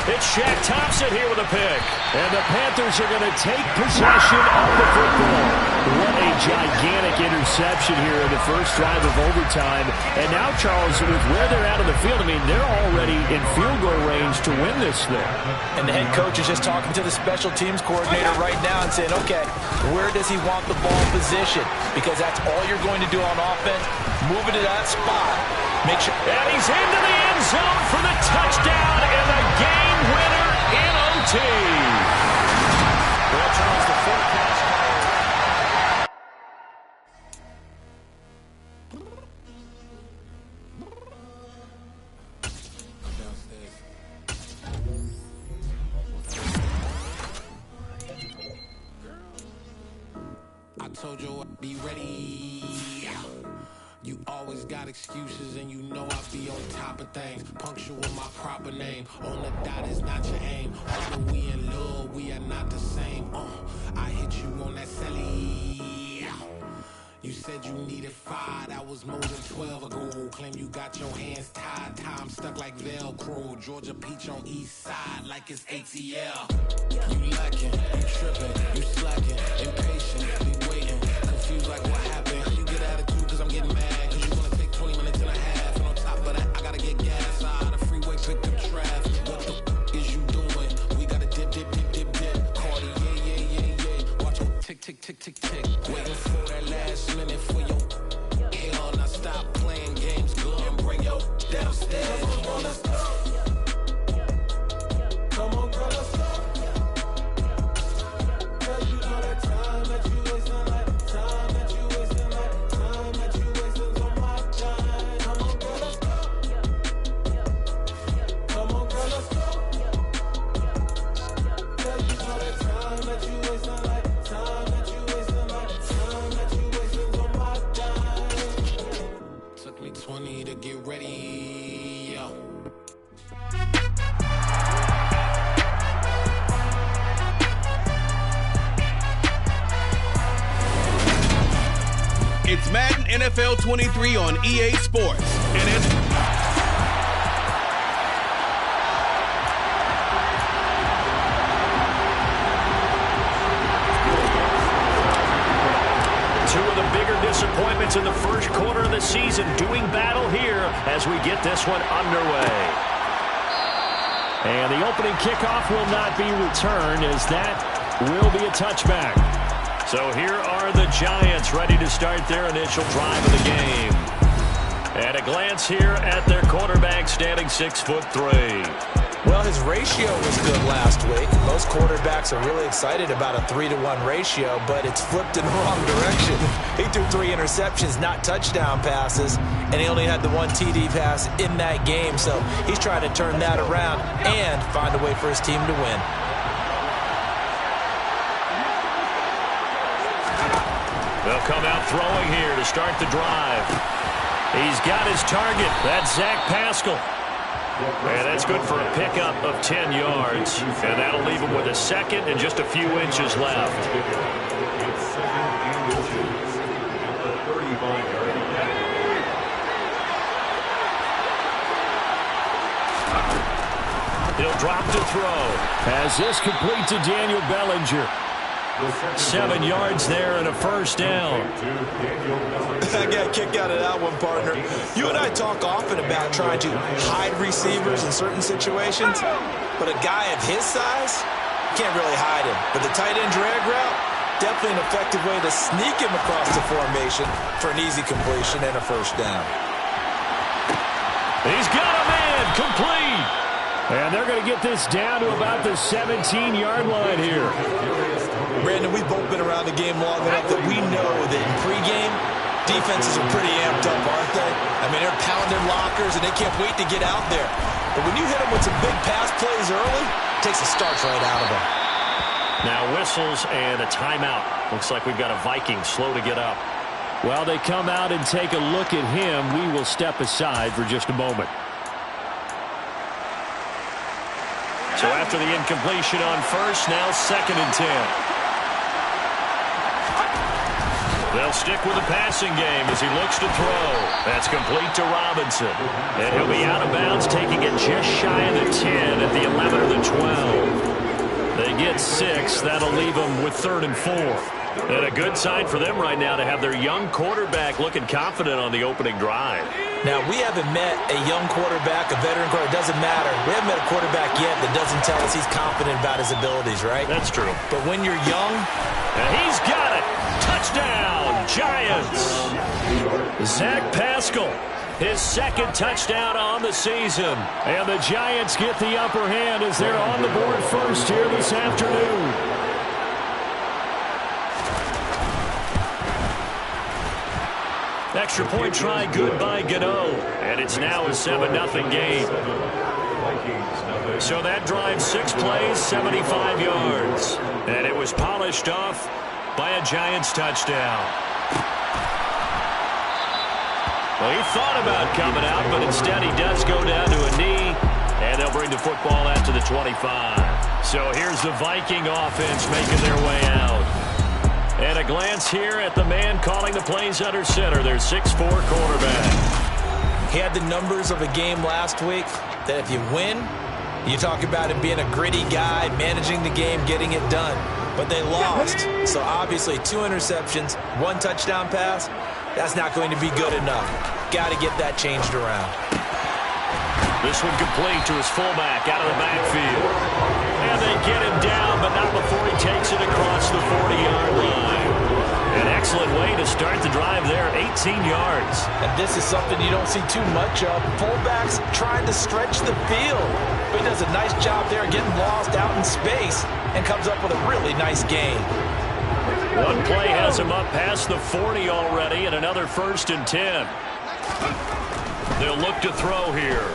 It's Shaq Thompson here with a pick. And the Panthers are going to take possession of the football. What a gigantic interception here in the first drive of overtime. And now, Charles, with where they're out of the field, I mean, they're already in field goal range to win this thing. And the head coach is just talking to the special teams coordinator right now and saying, okay, where does he want the ball positioned? Because that's all you're going to do on offense. Move it to that spot. Make sure. And he's into the end zone for the touchdown and the game winner in OT. Well, Charles, the forecast calls told you I'd be ready. You always got excuses and you know I be on top of things. Punctual with my proper name. On the dot is not your aim. Although we in love, we are not the same. I hit you on that celly. You said you needed 5, that was more than 12 ago. Claim you got your hands tied, time stuck like Velcro. Georgia Peach on east side like it's ATL. You lacking, you tripping, you slacking, impatient, be waiting, confused like what happened. You get attitude cause I'm getting mad, cause you wanna take 20 minutes and a half. And on top of that, I gotta get gas out of the freeway, pick up traffic. What the is you doing? We gotta dip, dip, dip, dip, dip. Cardi, yeah. Watch your tick, tick, tick, tick, tick. Waiting for that last minute for your hell. Now stop playing games, go and bring your downstairs. Come on, let's go. Come on, girl, let's go. Cause you know that time that you wasting, like time that you wasting, like time that you wasting on my time. Come on, girl, let's go. Come on, girl, let's go. Cause you know that time that you wasting, like time that you wasting, like time that you wasting on my time. Took me 20 to get ready, yo. It's Madden NFL 23 on EA Sports. And it's... Two of the bigger disappointments in the first quarter of the season doing battle here as we get this one underway. And the opening kickoff will not be returned as that will be a touchback. So here are the Giants ready to start their initial drive of the game. And a glance here at their quarterback standing 6'3". Well, his ratio was good last week. Most quarterbacks are really excited about a 3-to-1 ratio, but it's flipped in the wrong direction. He threw 3 interceptions, not touchdown passes, and he only had the 1 TD pass in that game. So he's trying to turn that around and find a way for his team to win. They'll come out throwing here to start the drive. He's got his target. That's Zach Pascal. And that's good for a pickup of 10 yards. And that'll leave him with a second and just a few inches left. He'll drop to throw. As this complete to Daniel Bellinger. 7 yards there and a first down. I got a kick out of that one, partner. You and I talk often about trying to hide receivers in certain situations, but a guy of his size, can't really hide him. But the tight end drag route, definitely an effective way to sneak him across the formation for an easy completion and a first down. He's got a man, complete. And they're going to get this down to about the 17-yard line here. Brandon, we've both been around the game long enough that we know that in pregame, defenses are pretty amped up, aren't they? I mean, they're pounding lockers, and they can't wait to get out there. But when you hit them with some big pass plays early, it takes the starch right out of them. Now whistles and a timeout. Looks like we've got a Viking slow to get up. While they come out and take a look at him, we will step aside for just a moment. So after the incompletion on first, now 2nd and 10. They'll stick with the passing game as he looks to throw. That's complete to Robinson. And he'll be out of bounds, taking it just shy of the 10 at the 11 or the 12. They get 6. That'll leave them with 3rd and 4. And a good sign for them right now to have their young quarterback looking confident on the opening drive. Now, we haven't met a young quarterback, a veteran quarterback. It doesn't matter. We haven't met a quarterback yet that doesn't tell us he's confident about his abilities, right? That's true. But when you're young... And he's got it. Touchdown, Giants. Zach Pascal, his 2nd touchdown on the season. And the Giants get the upper hand as they're on the board first here this afternoon. Extra point try good by Gano. And it's now a 7-0 game. So that drive 6 plays, 75 yards. And it was polished off by a Giants touchdown. Well, he thought about coming out, but instead he does go down to a knee, and they'll bring the football out to the 25. So here's the Viking offense making their way out. And a glance here at the man calling the plays under center, their 6'4" quarterback. He had the numbers of a game last week that if you win, you talk about him being a gritty guy, managing the game, getting it done. But they lost. So obviously 2 interceptions, 1 touchdown pass, that's not going to be good enough. Got to get that changed around. This one complete to his fullback out of the backfield. And they get him down, but not before he takes it across the 40-yard line. An excellent way to start the drive there, 18 yards. And this is something you don't see too much of. Fullbacks trying to stretch the field. But he does a nice job there getting lost out in space and comes up with a really nice gain. One play has him up past the 40 already, and another 1st and 10. They'll look to throw here.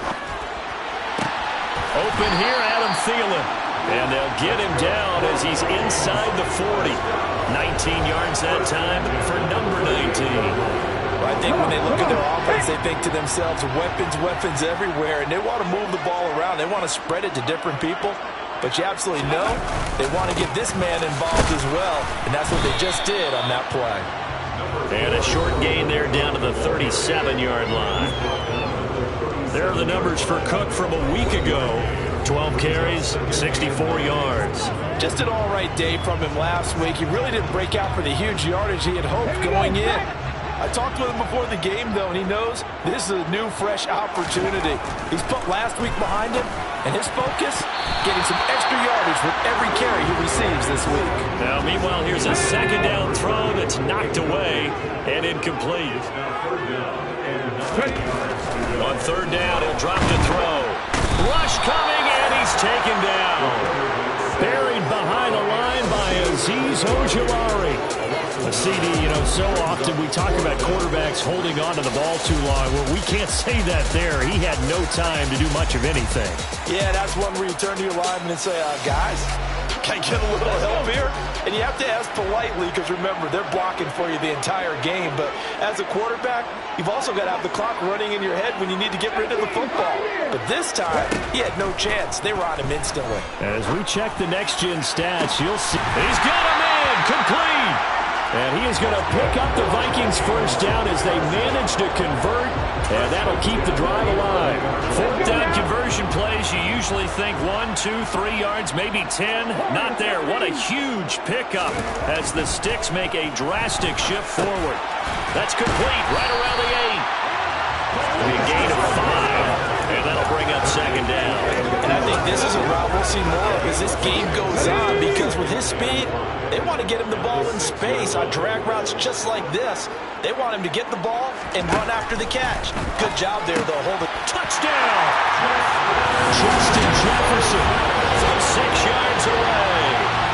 Open here, Adam Thielen. And they'll get him down as he's inside the 40. 19 yards that time for number 19. Well, I think when they look at their offense, they think to themselves, weapons everywhere, and they want to move the ball around. They want to spread it to different people. But you absolutely know they want to get this man involved as well, and that's what they just did on that play. And a short gain there down to the 37-yard line. There are the numbers for Cook from a week ago. 12 carries, 64 yards. Just an all-right day from him last week. He really didn't break out for the huge yardage he had hoped going in. I talked with him before the game, though, and he knows this is a new, fresh opportunity. He's put last week behind him, and his focus, getting some extra yardage with every carry he receives this week. Now, meanwhile, here's a 2nd down throw that's knocked away and incomplete. On 3rd down, he'll drop to throw. Rush coming, and he's taken down. Buried behind the line by Azeez Ojulari. A CD, so often we talk about quarterbacks holding on to the ball too long. Well, we can't say that there. He had no time to do much of anything. Yeah, that's one where you turn to your lineman and say, guys, can I get a little help here? And you have to ask politely because, remember, they're blocking for you the entire game. But as a quarterback, you've also got to have the clock running in your head when you need to get rid of the football. But this time, he had no chance. They were on him instantly. As we check the next-gen stats, you'll see. He's got him in, complete. And he is going to pick up the Vikings' 1st down as they manage to convert, and that'll keep the drive alive. 4th down conversion plays, you usually think 1, 2, 3 yards, maybe 10. Not there. What a huge pickup as the Sticks make a drastic shift forward. That's complete right around the 8. A gain of 5, and that'll bring up 2nd down. And I think this is a route we'll see more of as this game goes on, because with his speed, they want to get him the ball in space on drag routes just like this. They want him to get the ball and run after the catch. Good job there, though. Hold it. Touchdown! Justin Jefferson from 6 yards away.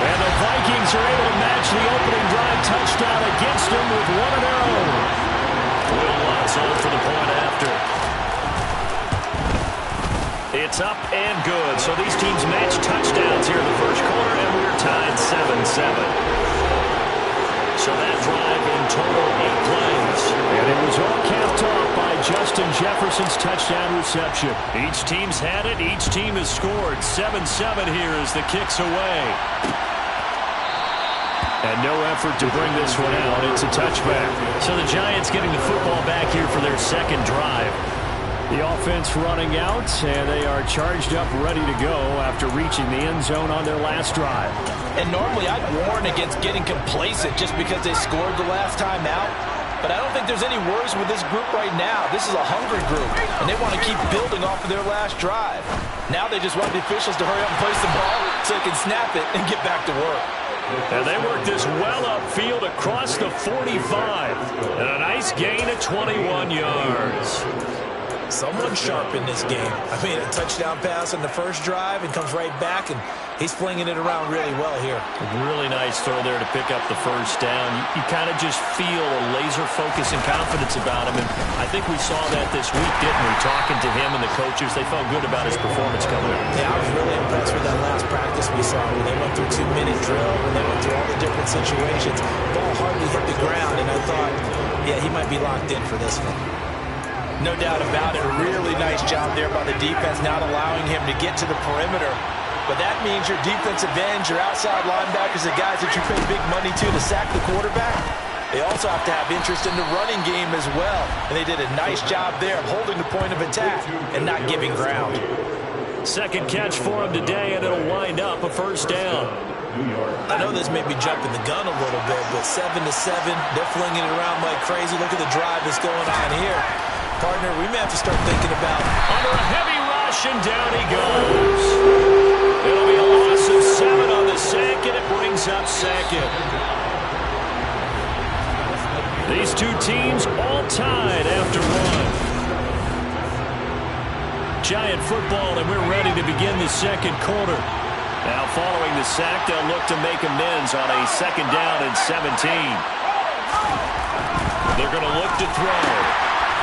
And the Vikings are able to match the opening drive touchdown against them with one of their own. Will Lutz on for the point after. It's up and good. So these teams match touchdowns here in the 1st quarter, and we're tied 7-7. So that drive in total 8 plays. And it was all capped off by Justin Jefferson's touchdown reception. Each team's had it. Each team has scored. 7-7 here as the kick's away. And no effort to bring this one out. It's a touchback. So the Giants getting the football back here for their 2nd drive. The offense running out, and they are charged up, ready to go after reaching the end zone on their last drive. And normally I'd warn against getting complacent just because they scored the last time out. But I don't think there's any worries with this group right now. This is a hungry group, and they want to keep building off of their last drive. Now they just want the officials to hurry up and place the ball so they can snap it and get back to work. And they work this well upfield across the 45. And a nice gain of 21 yards. Someone sharp in this game. I mean, a touchdown pass on the first drive and comes right back, and he's flinging it around really well here. Really nice throw there to pick up the first down. You kind of just feel a laser focus and confidence about him, and I think we saw that this week, didn't we? Talking to him and the coaches, they felt good about his performance coming up. Yeah, I was really impressed with that last practice we saw when they went through 2-minute drill, when they went through all the different situations. Ball hardly hit the ground, and I thought, yeah, he might be locked in for this one. No doubt about it. A really nice job there by the defense, not allowing him to get to the perimeter. But that means your defensive ends, your outside linebackers, the guys that you pay big money to sack the quarterback, they also have to have interest in the running game as well. And they did a nice job there of holding the point of attack and not giving ground. Second catch for him today, and it'll wind up a first down. I know this may be jumping the gun a little bit, but 7-7, they're flinging it around like crazy. Look at the drive that's going on here. Partner, we may have to start thinking about under a heavy rush, and down he goes. It'll be a loss of 7 on the sack, and it brings up second. These two teams all tied after one. Giant football, and we're ready to begin the second quarter. Now following the sack, they'll look to make amends on a second down and 17. They're going to look to throw.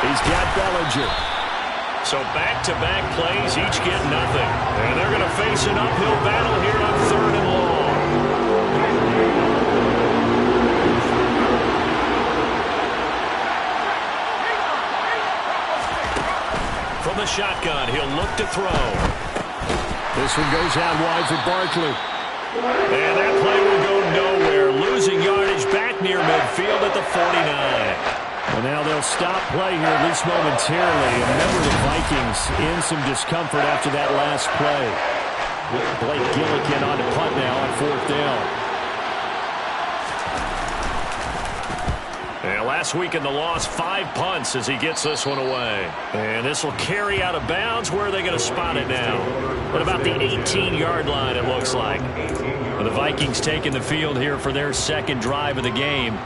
He's got Bellinger. So back-to-back plays, each get nothing. And they're going to face an uphill battle here on 3rd and long. From the shotgun, he'll look to throw. This one goes out wide for Barkley. And that play will go nowhere. Losing yardage back near midfield at the 49. And now they'll stop play here, at least momentarily. And remember, the Vikings in some discomfort after that last play. Blake Gillikin on to punt now on 4th down. And last week in the loss, 5 punts as he gets this one away. And this will carry out of bounds. Where are they going to spot it now? At about the 18-yard line, it looks like. And the Vikings taking the field here for their second drive of the game.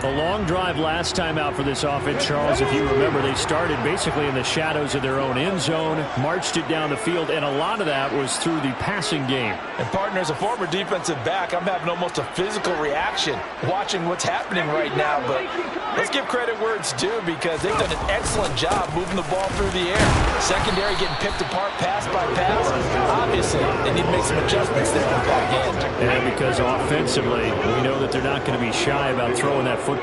A long drive last time out for this offense, Charles. If you remember, they started basically in the shadows of their own end zone, marched it down the field, and a lot of that was through the passing game. And partner, as a former defensive back, I'm having almost a physical reaction watching what's happening right now. But let's give credit where it's due, because they've done an excellent job moving the ball through the air. Secondary getting picked apart pass by pass. Obviously, they need to make some adjustments there on the back end. And because offensively, we know that they're not going to be shy about throwing that football.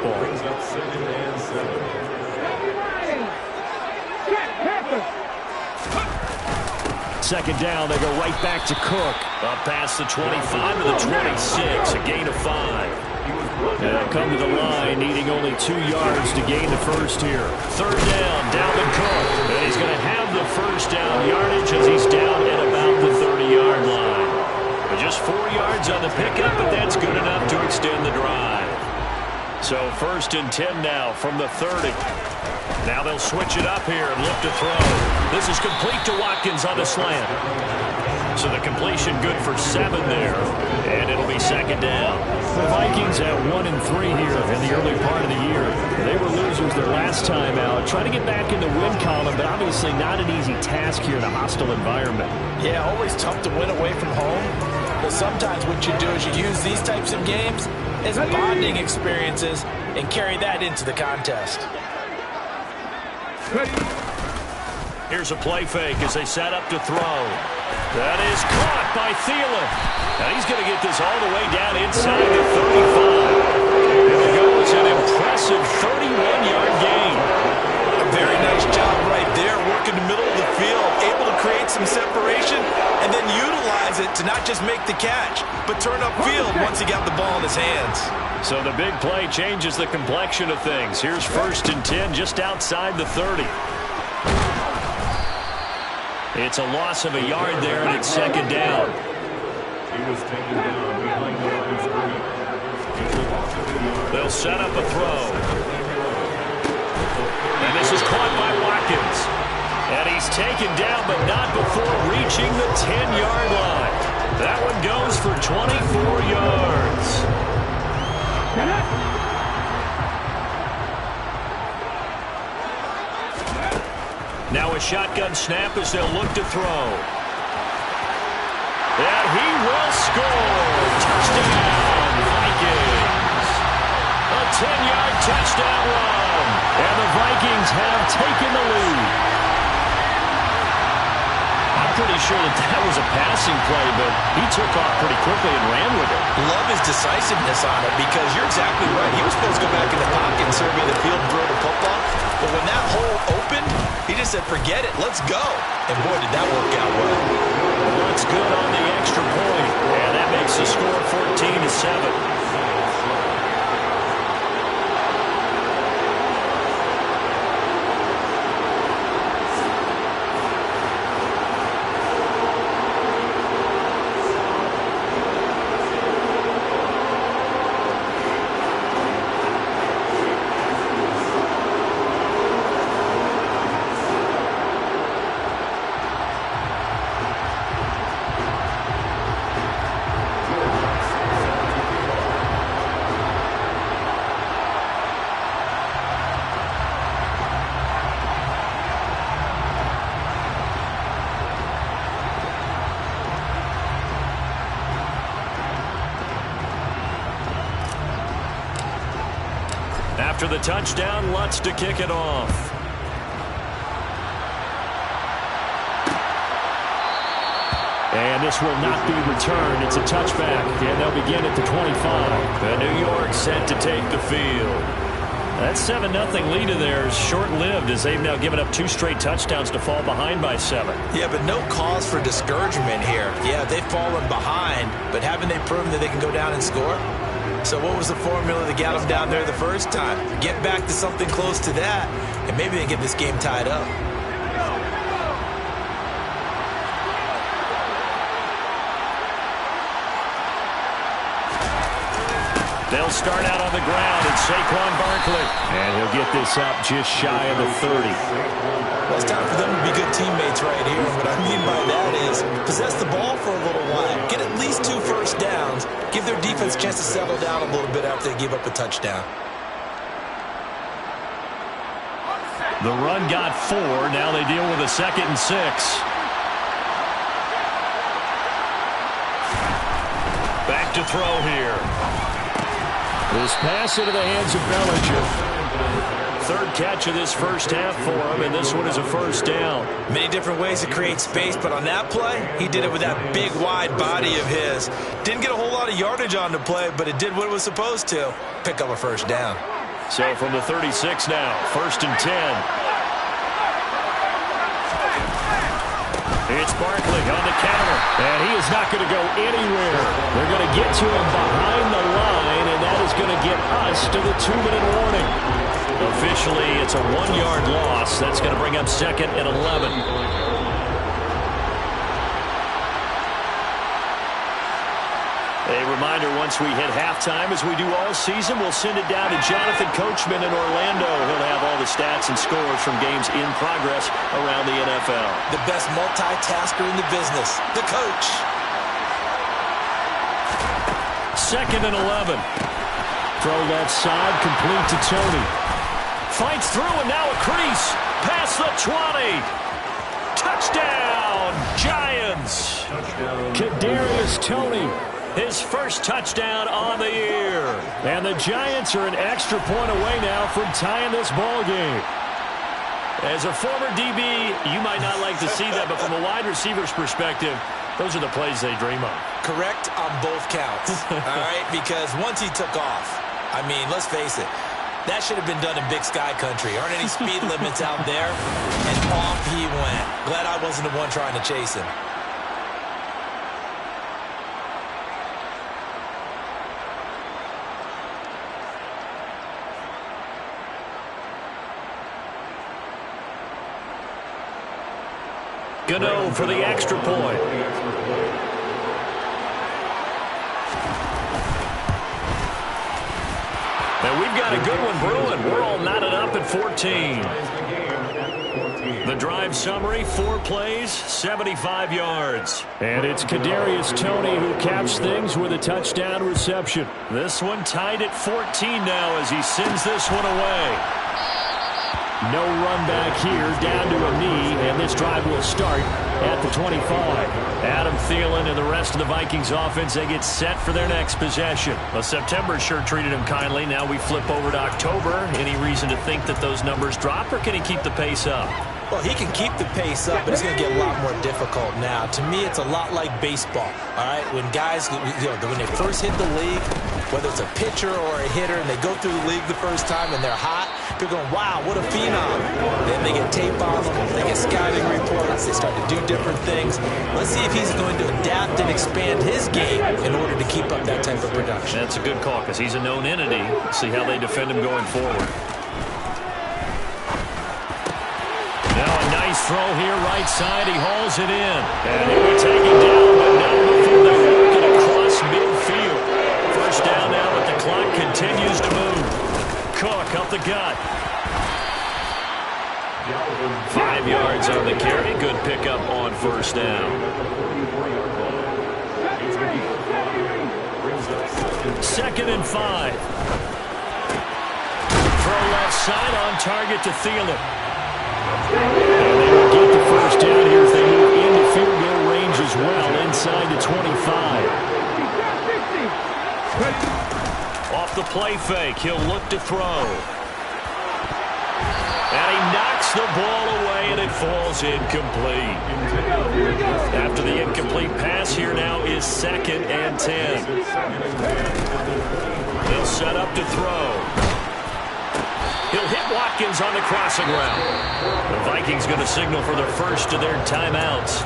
Second down, they go right back to Cook. Up past the 25 to the 26, a gain of 5. And come to the line, needing only 2 yards to gain the first here. Third down, Dalvin Cook. And he's going to have the first down yardage as he's down at about the 30-yard line. Just 4 yards on the pickup, but that's good enough to extend the drive. So 1st and 10 now from the 30. Now they'll switch it up here and look to throw. This is complete to Watkins on the slant. So the completion good for 7 there. And it'll be second down. The Vikings at 1-3 here in the early part of the year. They were losers their last time out. Trying to get back in the win column, but obviously not an easy task here in a hostile environment. Yeah, always tough to win away from home. But sometimes what you do is you use these types of games as bonding experiences and carry that into the contest. Here's a play fake as they set up to throw. That is caught by Thielen. Now he's going to get this all the way down inside the 35. There it goes, an impressive 31-yard gain. A very nice job right there, working the middle of the field, able to create some separation and then utilize it to not just make the catch, but turn upfield once he got the ball in his hands. So the big play changes the complexion of things. Here's 1st and 10 just outside the 30. It's a loss of a yard there, and it's second down. They'll set up a throw. And this is caught by Watkins. And he's taken down, but not before reaching the 10-yard line. That one goes for 24 yards. Now a a shotgun snap as they'll look to throw. And he will score. Touchdown, Vikings. A 10-yard touchdown run. And the Vikings have taken the lead. I'm pretty sure that was a passing play, but he took off pretty quickly and ran with it. Love his decisiveness on it because you're exactly right. He was supposed to go back in the pocket and survey the field and throw the football. But when that hole opened, he just said, forget it, let's go. And boy, did that work out well. That's good on the extra point. And that makes the score 14-7. After the touchdown, Lutz to kick it off. And this will not be returned. It's a touchback, and they'll begin at the 25. And New York set to take the field. That 7-0 lead of theirs short-lived as they've now given up 2 straight touchdowns to fall behind by 7. Yeah, but no cause for discouragement here. Yeah, they've fallen behind, but haven't they proven that they can go down and score? So what was the formula that got them down there the first time? Get back to something close to that, and maybe they get this game tied up. They'll start out on the ground, and Saquon Barkley. And he'll get this up just shy of the 30. Well, it's time for them to be good teammates right here. What I mean by that is possess the ball for a little while. Get at least 2 first downs. Give their defense a chance to settle down a little bit after they give up a touchdown. The run got 4. Now they deal with a 2nd and 6. Back to throw here. This pass into the hands of Bellinger. 3rd catch of this first half for him, and this one is a first down. Many different ways to create space, but on that play, he did it with that big, wide body of his. Didn't get a whole lot of yardage on the play, but it did what it was supposed to. Pick up a first down. So from the 36 now, 1st and 10. It's Barkley on the counter, and he is not going to go anywhere. They're going to get to him behind the line, and that is going to get us to the 2-minute warning. Officially, it's a 1-yard loss. That's going to bring up 2nd and 11. A reminder, once we hit halftime, as we do all season, we'll send it down to Jonathan Coachman in Orlando. He'll have all the stats and scores from games in progress around the NFL. The best multitasker in the business, the coach. 2nd and 11. Throw left side, complete to Tony. Fights through, and now a crease. Past the 20. Touchdown, Giants. Kadarius Toney. His first touchdown on the year. And the Giants are an extra point away now from tying this ball game. As a former DB, you might not like to see that, but from a wide receiver's perspective, those are the plays they dream of. Correct on both counts, all right? Because once he took off, I mean, let's face it, that should have been done in Big Sky country. Aren't any speed limits out there? And off he went. Glad I wasn't the one trying to chase him. Gano for the extra point. And we've got a good one brewing. We're all knotted up at 14. The drive summary, 4 plays, 75 yards. And it's Kadarius Toney who caps things with a touchdown reception. This one tied at 14 now as he sends this one away. No run back here, down to a knee, and this drive will start at the 25. Adam Thielen and the rest of the Vikings offense, they get set for their next possession. Well, September sure treated him kindly. Now we flip over to October. Any reason to think that those numbers drop, or can he keep the pace up? Well, he can keep the pace up, but it's going to get a lot more difficult now. To me, it's a lot like baseball, all right? When guys, when they first hit the league, whether it's a pitcher or a hitter, and they go through the league the first time and they're hot, they're going, wow, what a phenom. Then they get tape on them, they get scouting reports, they start to do different things. Let's see if he's going to adapt and expand his game in order to keep up that type of production. That's a good call because he's a known entity. See how they defend him going forward. Now a nice throw here, right side. He hauls it in. And he'll be taken down, but now before they work it across midfield. First down now, but the clock continues to move. Cook up the gut. 5 yards on the carry. Good pickup on first down. Second and 5. Throw left side on target to Thielen. And they will get the first down here as they move into field goal range as well, inside the 25. Off the play fake, he'll look to throw. And he knocks the ball away, and it falls incomplete. After the incomplete pass, here now is 2nd and 10. They'll set up to throw. He'll hit Watkins on the crossing route. The Vikings going to signal for their first of their timeouts,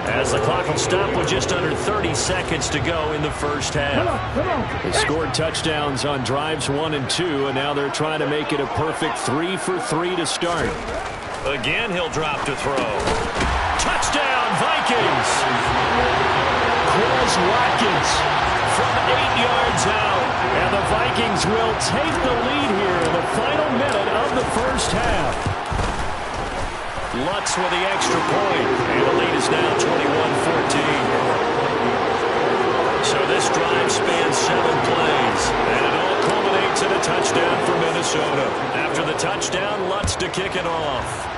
as the clock will stop with just under 30 seconds to go in the first half. They scored touchdowns on drives 1 and 2, and now they're trying to make it a perfect 3 for 3 to start. Again, he'll drop to throw. Touchdown, Vikings! Quez Watkins from 8 yards out. And the Vikings will take the lead here in the final minute of the first half. Lutz with the extra point, and the lead is now 21-14. So this drive spans 7 plays, and it all culminates in a touchdown for Minnesota. After the touchdown, Lutz to kick it off.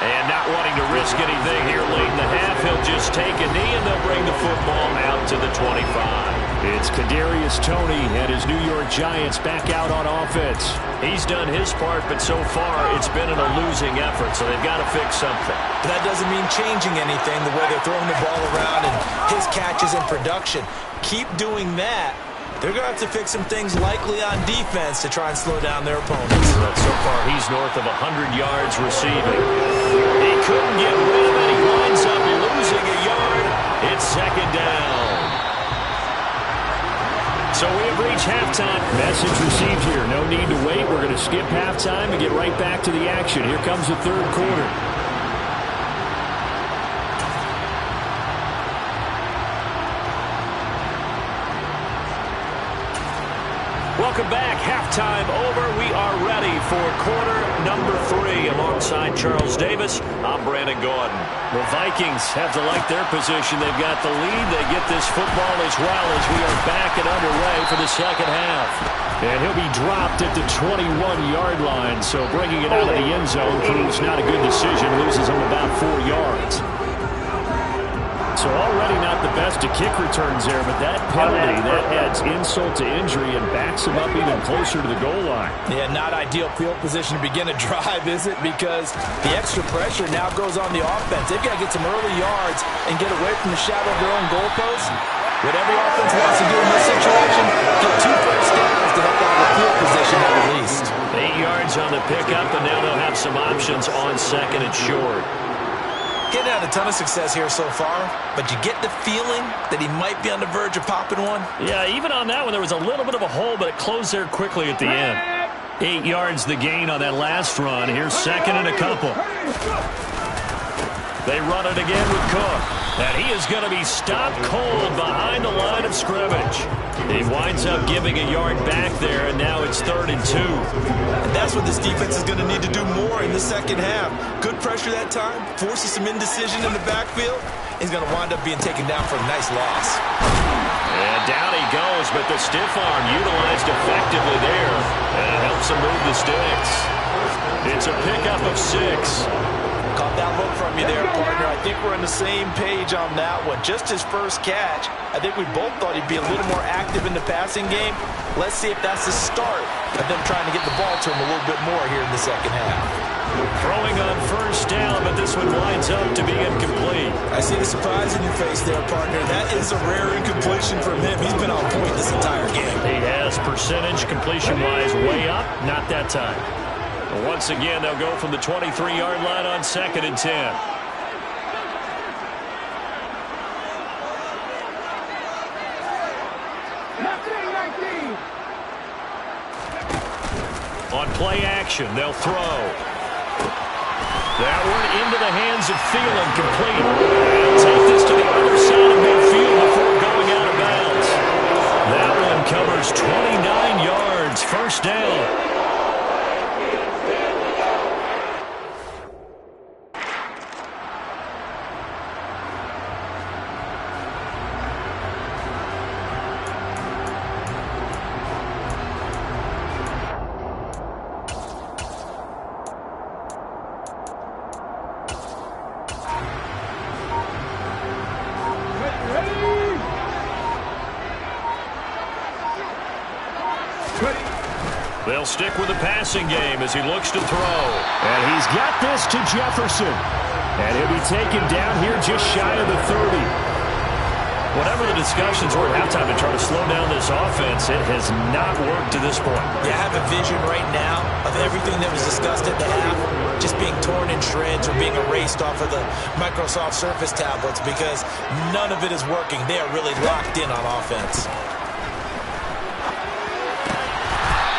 And not wanting to risk anything here late in the half, he'll just take a knee and they'll bring the football out to the 25. It's Kadarius Toney and his New York Giants back out on offense. He's done his part, but so far it's been in a losing effort, so they've got to fix something. But that doesn't mean changing anything, the way they're throwing the ball around and his catches and production. Keep doing that. They're going to have to fix some things likely on defense to try and slow down their opponents. So far, he's north of 100 yards receiving. He couldn't get rid of it. He winds up losing a yard. It's 2nd down. So we have reached halftime. Message received here. No need to wait. We're going to skip halftime and get right back to the action. Here comes the 3rd quarter. Welcome back. Halftime over. We are ready for quarter number 3. Alongside Charles Davis, I'm Brandon Gaudin. The Vikings have to like their position. They've got the lead. They get this football as well as we are back and underway for the second half. And he'll be dropped at the 21-yard line. So bringing it out of the end zone proves not a good decision. Loses him about 4 yards. So already not the best of kick returns there, but that penalty, that adds insult to injury and backs him up even closer to the goal line. Yeah, not ideal field position to begin a drive, is it? Because the extra pressure now goes on the offense. They've got to get some early yards and get away from the shadow of their own goalposts. What every offense wants to do in this situation, get 2 first downs to help out with field position at least. 8 yards on the pickup, and now they'll have some options on 2nd and short. Getting had a ton of success here so far, but you get the feeling that he might be on the verge of popping one. Yeah, even on that one, there was a little bit of a hole, but it closed there quickly at the end. 8 yards the gain on that last run. Here's 2nd and a couple. They run it again with Cook. And he is going to be stopped cold behind the line of scrimmage. He winds up giving a yard back there, and now it's 3rd and 2. And that's what this defense is going to need to do more in the second half. Good pressure that time, forces some indecision in the backfield, he's going to wind up being taken down for a nice loss. And down he goes, but the stiff arm utilized effectively there. And it helps him move the sticks. It's a pickup of 6. Caught that look from you there, partner. I think we're on the same page on that one. Just his first catch, I think we both thought he'd be a little more active in the passing game. Let's see if that's the start of them trying to get the ball to him a little bit more here in the second half. Throwing on first down, but this one winds up to be incomplete. I see the surprise in your face there, partner. That is a rare incompletion from him. He's been on point this entire game. He has percentage completion-wise way up. Not that time. But once again, they'll go from the 23-yard line on 2nd and 10. On play action, they'll throw. That one into the hands of Thielen, complete. They'll take this to the other side of midfield before going out of bounds. That one covers 29 yards, first down. They'll stick with the passing game as he looks to throw. And he's got this to Jefferson. And he'll be taken down here just shy of the 30. Whatever the discussions were at halftime to try to slow down this offense, it has not worked to this point. Yeah, I have a vision right now of everything that was discussed at the half just being torn in shreds or being erased off of the Microsoft Surface tablets because none of it is working. They are really locked in on offense.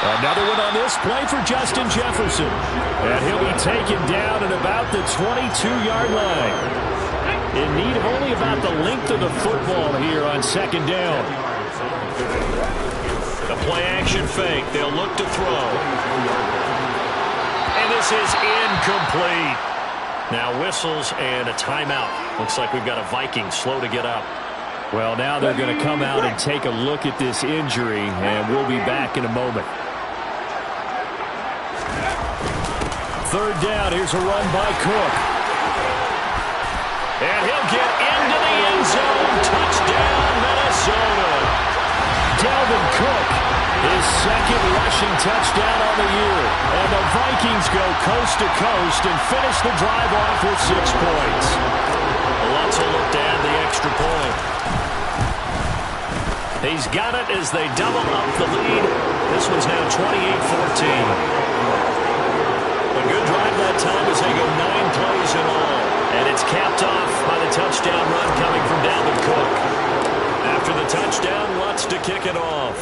Another one on this play for Justin Jefferson. And he'll be taken down at about the 22-yard line. In need of only about the length of the football here on 2nd down. The play action fake. They'll look to throw. And this is incomplete. Now whistles and a timeout. Looks like we've got a Viking slow to get up. Well, now they're going to come out and take a look at this injury, and we'll be back in a moment. 3rd down, here's a run by Cook. And he'll get into the end zone. Touchdown, Minnesota. Dalvin Cook, his 2nd rushing touchdown on the year. And the Vikings go coast to coast and finish the drive off with 6 points. Let's look to add the extra point. He's got it as they double up the lead. This one's now 28-14. A good drive that time as they go 9 plays in all. And it's capped off by the touchdown run coming from Dalvin Cook. After the touchdown, Lutz to kick it off.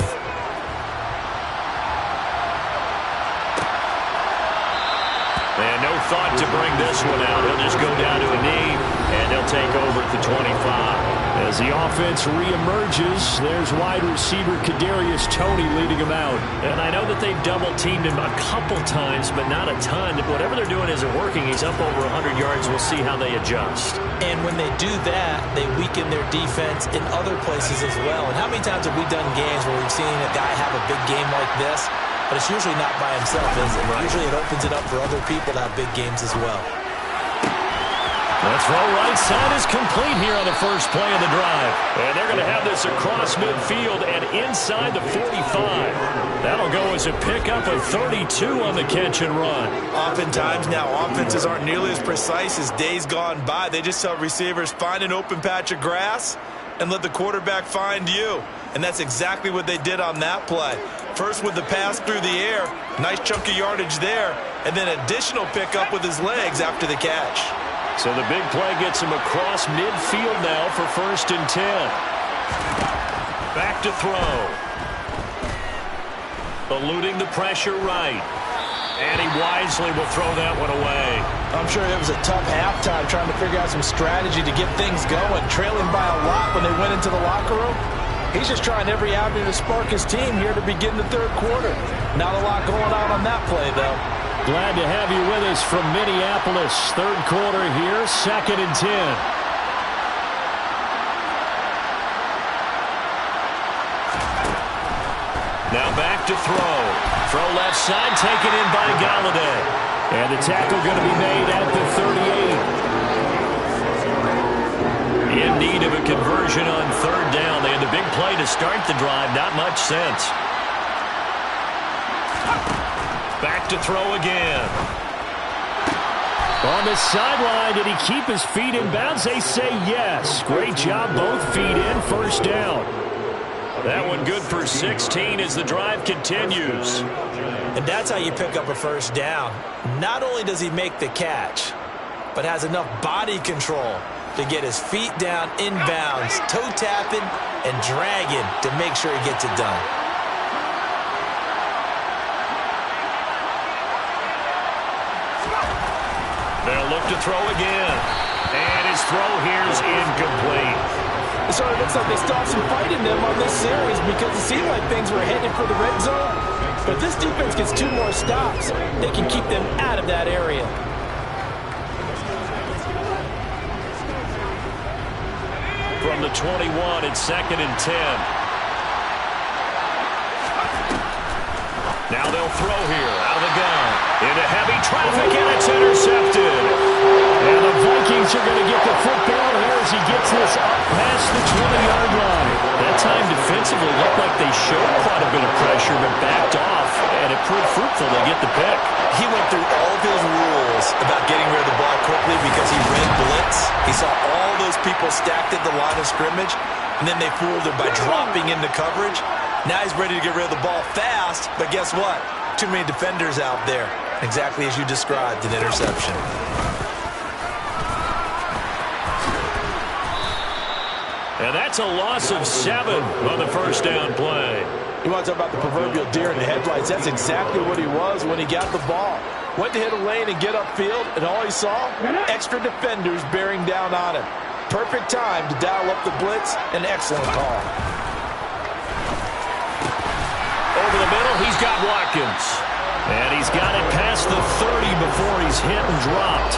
And no thought to bring this one out. He'll just go down to a knee, and they'll take over at the 25. As the offense reemerges, there's wide receiver Kadarius Toney leading him out. And I know that they've double-teamed him a couple times, but not a ton. Whatever they're doing isn't working. He's up over 100 yards. We'll see how they adjust. And when they do that, they weaken their defense in other places as well. And how many times have we done games where we've seen a guy have a big game like this, but it's usually not by himself, is it? Right. Usually it opens it up for other people to have big games as well. The throw right side is complete here on the first play of the drive. And they're going to have this across midfield and inside the 45. That'll go as a pickup of 32 on the catch and run. Oftentimes now offenses aren't nearly as precise as days gone by. They just tell receivers, find an open patch of grass and let the quarterback find you. And that's exactly what they did on that play. First with the pass through the air, nice chunk of yardage there, and then additional pickup with his legs after the catch. So the big play gets him across midfield now for 1st and 10. Back to throw. Eluding the pressure right. And he wisely will throw that one away. I'm sure it was a tough halftime trying to figure out some strategy to get things going. Trailing by a lot when they went into the locker room. He's just trying every avenue to spark his team here to begin the 3rd quarter. Not a lot going on that play, though. Glad to have you with us from Minneapolis. 3rd quarter here, 2nd and 10. Now back to throw. Throw left side, taken in by Galladay. And the tackle going to be made at the 38. In need of a conversion on third down. They had the big play to start the drive. Not much sense. Back to throw again. On the sideline, did he keep his feet in bounds? They say yes. Great job, both feet in, first down. That one good for 16 as the drive continues. And that's how you pick up a first down. Not only does he make the catch, but has enough body control to get his feet down inbounds, toe tapping and dragging to make sure he gets it done. They'll look to throw again. And his throw here is incomplete. So it looks like they still have some fight in them on this series because it seemed like things were headed for the red zone. But if this defense gets 2 more stops, they can keep them out of that area. From the 21, it's 2nd and 10. Now they'll throw here out of the gun. Into heavy traffic, and it's intercepted. And the Vikings are going to get the football here as he gets this up past the 20-yard line. That time defensively looked like they showed quite a bit of pressure, but backed off, and it proved fruitful to get the pick. He went through all of his rules about getting rid of the ball quickly because he read blitz. He saw all those people stacked at the line of scrimmage, and then they fooled him by dropping into coverage. Now he's ready to get rid of the ball fast, but guess what? Too many defenders out there. Exactly as you described, an interception. And that's a loss of 7 on the first down play. You want to talk about the proverbial deer in the headlights? That's exactly what he was when he got the ball. Went to hit a lane and get upfield, and all he saw? Extra defenders bearing down on him. Perfect time to dial up the blitz. An excellent call. Over the middle, he's got Watkins. And he's got it past the 30 before he's hit and dropped.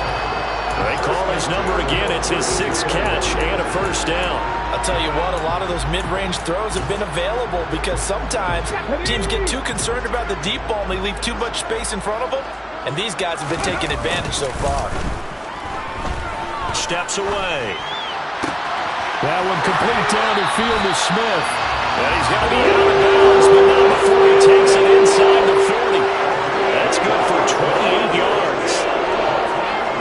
They call his number again. It's his 6th catch and a first down. I'll tell you what, a lot of those mid-range throws have been available because sometimes teams get too concerned about the deep ball and they leave too much space in front of them. And these guys have been taking advantage so far. Steps away. That one complete down the field to Smith. And he's going to be out of bounds, but not before he takes it inside the 40. That's good for 28 yards.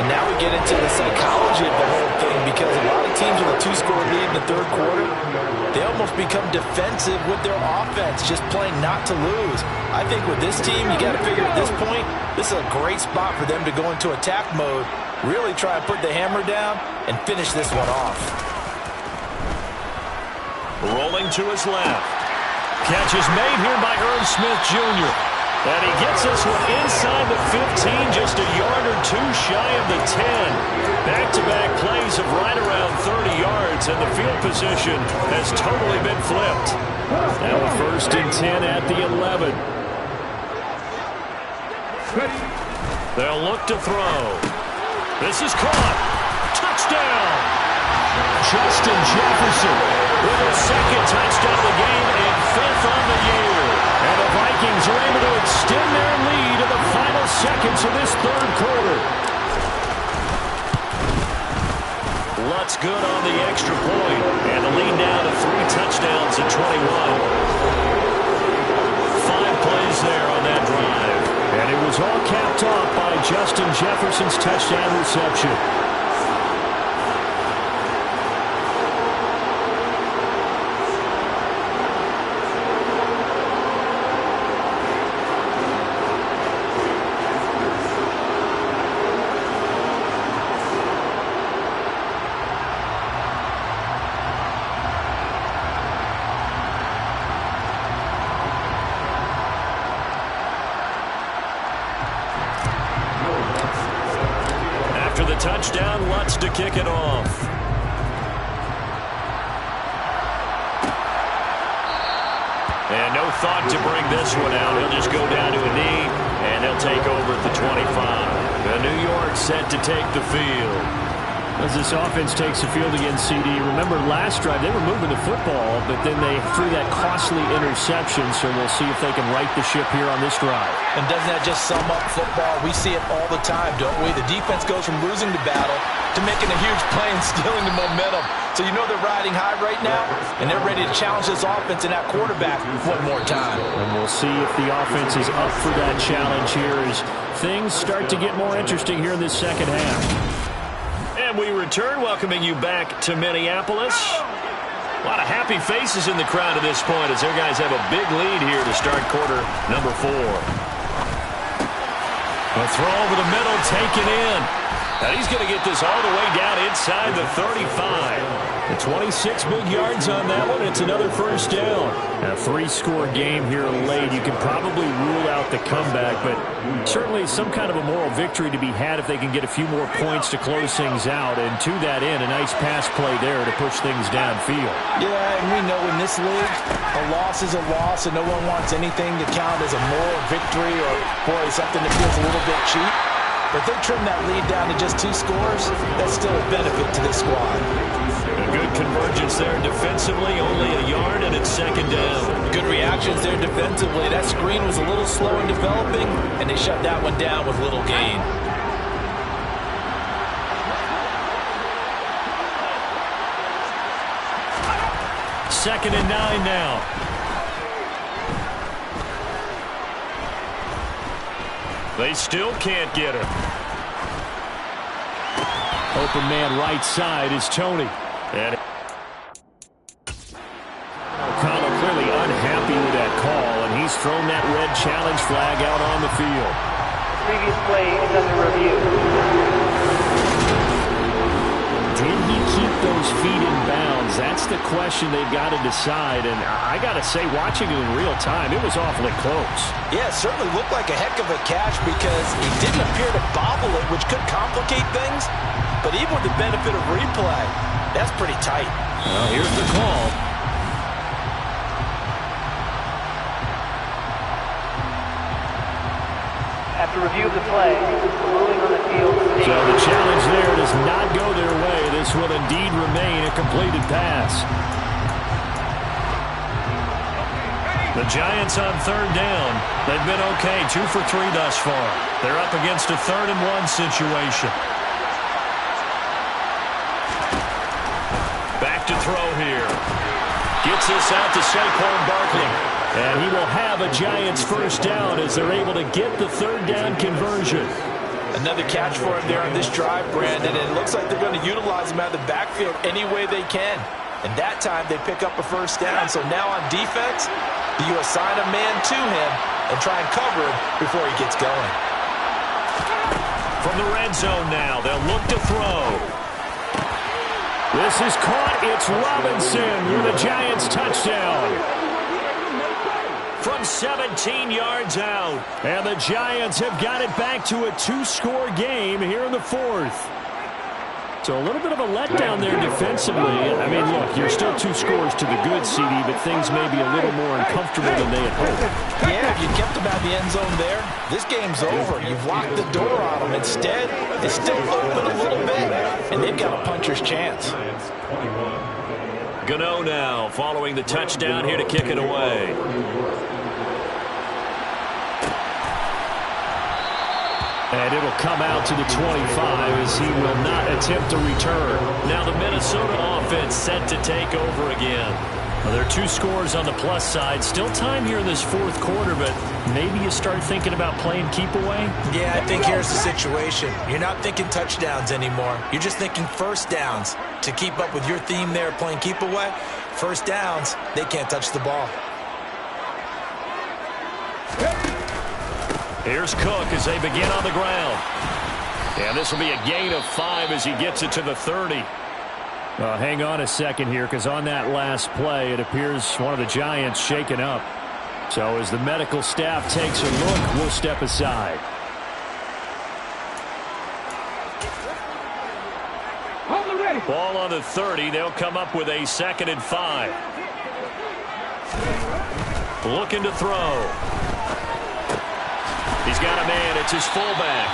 And now we get into the psychology of the whole thing because a lot of teams with a 2-score lead in the third quarter, they almost become defensive with their offense, just playing not to lose. I think with this team, you got to figure at this point, this is a great spot for them to go into attack mode, really try and put the hammer down and finish this one off. Rolling to his left. Catch is made here by Irv Smith Jr. And he gets this one inside the 15, just a yard or 2 shy of the 10. Back-to-back plays of right around 30 yards, and the field position has totally been flipped. Now a 1st and 10 at the 11. They'll look to throw. This is caught. Touchdown! Justin Jefferson with his 2nd touchdown of the game and 5th on the year. And the Vikings are able to extend their lead in the final seconds of this third quarter. Lutz good on the extra point, and the lead now to 3 touchdowns at 21. 5 plays there on that drive. And it was all capped off by Justin Jefferson's touchdown reception. Touchdown, Lutz to kick it off. And no thought to bring this one out. He'll just go down to a knee, and they'll take over at the 25. The New York set to take the field. As this offense takes the field against CD, remember last drive they were moving the football, but then they threw that costly interception, so we'll see if they can right the ship here on this drive. And doesn't that just sum up football? We see it all the time, don't we? The defense goes from losing the battle to making a huge play and stealing the momentum. So you know they're riding high right now, and they're ready to challenge this offense and that quarterback one more time. And we'll see if the offense is up for that challenge here as things start to get more interesting here in this second half. And we return, welcoming you back to Minneapolis. A lot of happy faces in the crowd at this point as their guys have a big lead here to start quarter number 4. A throw over the middle, taken in. And he's going to get this all the way down inside the 35. The 26 big yards on that one. It's another first down. A 3-score game here late. You can probably rule out the comeback, but certainly some kind of a moral victory to be had if they can get a few more points to close things out. And to that end, a nice pass play there to push things downfield. Yeah, and we know in this league, a loss is a loss, and no one wants anything to count as a moral victory or, boy, something that feels a little bit cheap. But if they trim that lead down to just 2 scores, that's still a benefit to this squad. A good convergence there defensively, only a yard, and it's second down. Good reactions there defensively. That screen was a little slow in developing, and they shut that one down with little gain. Second and 9 now. They still can't get him. Open man right side is Tony. And O'Connell clearly unhappy with that call, and he's thrown that red challenge flag out on the field. Previous play is under review. Did he keep those feet in bounds? That's the question they've got to decide. And I got to say, watching it in real time, it was awfully close. Yeah, it certainly looked like a heck of a catch because he didn't appear to bobble it, which could complicate things. But even with the benefit of replay, that's pretty tight. Well, here's the call. After review of the play, ruling on the field. So the challenge there does not go their way. This will indeed remain a completed pass. the Giants on third down. They've been okay, 2 for 3 thus far. They're up against a 3rd and 1 situation. Back to throw here. Gets this out to Saquon Barkley. And he will have a Giants first down as they're able to get the 3rd down conversion. Another catch for him there on this drive, Brandon. And it looks like they're going to utilize him out of the backfield any way they can. And that time they pick up a first down. So now on defense, you assign a man to him and try and cover him before he gets going. From the red zone now, they'll look to throw. This is caught. It's Robinson with a Giants touchdown. From 17 yards out. And the Giants have got it back to a 2-score game here in the 4th. So a little bit of a letdown there defensively. I mean, look, you're still 2 scores to the good, CD, but things may be a little more uncomfortable than they had hoped. Yeah, if you kept them out of the end zone there, this game's over. You've locked the door on them. Instead, it's still open a little bit, and they've got a puncher's chance. Gano now following the touchdown here to kick it away. And it'll come out to the 25 as he will not attempt to return. Now the Minnesota offense set to take over again. Well, there are 2 scores on the plus side. Still time here in this 4th quarter, but maybe you start thinking about playing keep away? Yeah, I think here's the situation. You're not thinking touchdowns anymore. You're just thinking first downs. To keep up with your theme there, playing keep away, first downs, they can't touch the ball. Here's Cook as they begin on the ground. And this will be a gain of 5 as he gets it to the 30. Well, hang on a second here, because on that last play, it appears one of the Giants shaken up. So as the medical staff takes a look, we'll step aside. Ball on the 30. They'll come up with a 2nd and 5. Looking to throw. He's got a man. It's his fullback.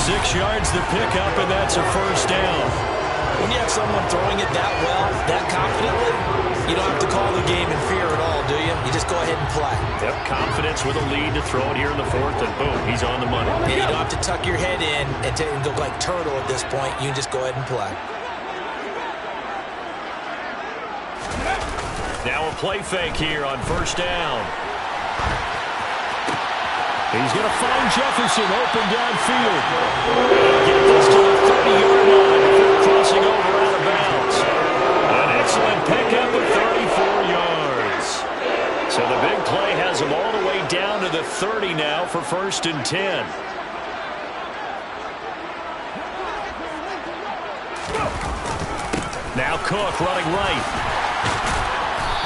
6 yards to pick up, and that's a first down. When you have someone throwing it that well, that confidently, you don't have to call the game in fear at all, do you? You just go ahead and play. Yep, confidence with a lead to throw it here in the 4th, and boom, he's on the money. Yeah, you don't have to tuck your head in and go like turtle at this point. You can just go ahead and play. Now a play fake here on first down. He's going to find Jefferson open downfield. Get this to the 30-yard line before crossing over out of bounds. An excellent pickup of 34 yards. So the big play has him all the way down to the 30 now for 1st and 10. Now Cook running right.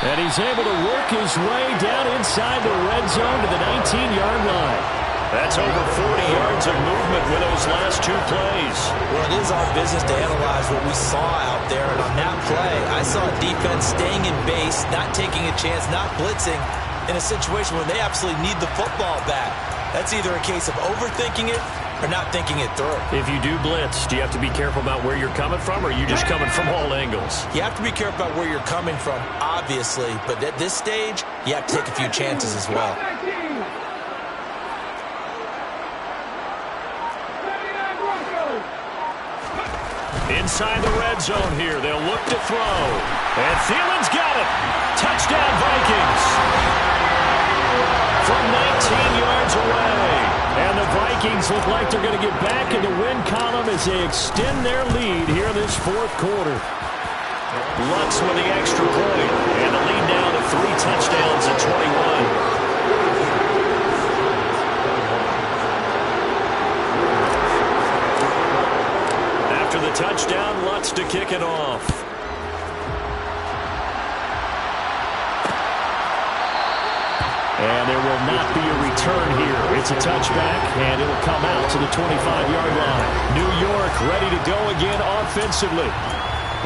And he's able to work his way down inside the red zone to the 19-yard line. That's over 40 yards of movement with those last 2 plays. Well, it is our business to analyze what we saw out there. And on that play, I saw defense staying in base, not taking a chance, not blitzing in a situation where they absolutely need the football back. That's either a case of overthinking it or not thinking it through. If you do blitz, do you have to be careful about where you're coming from, or are you just coming from all angles? You have to be careful about where you're coming from, obviously, but at this stage, you have to take a few chances as well. Inside the red zone here, they'll look to throw. And Thielen's got it. Touchdown, Vikings. From 19 yards away. And the Vikings look like they're going to get back in the win column as they extend their lead here in this 4th quarter. Lutz with the extra point. And the lead now to 3 touchdowns at 21. After the touchdown, Lutz to kick it off. And there will not be a return here. It's a touchback, and it'll come out to the 25-yard line. New York ready to go again offensively.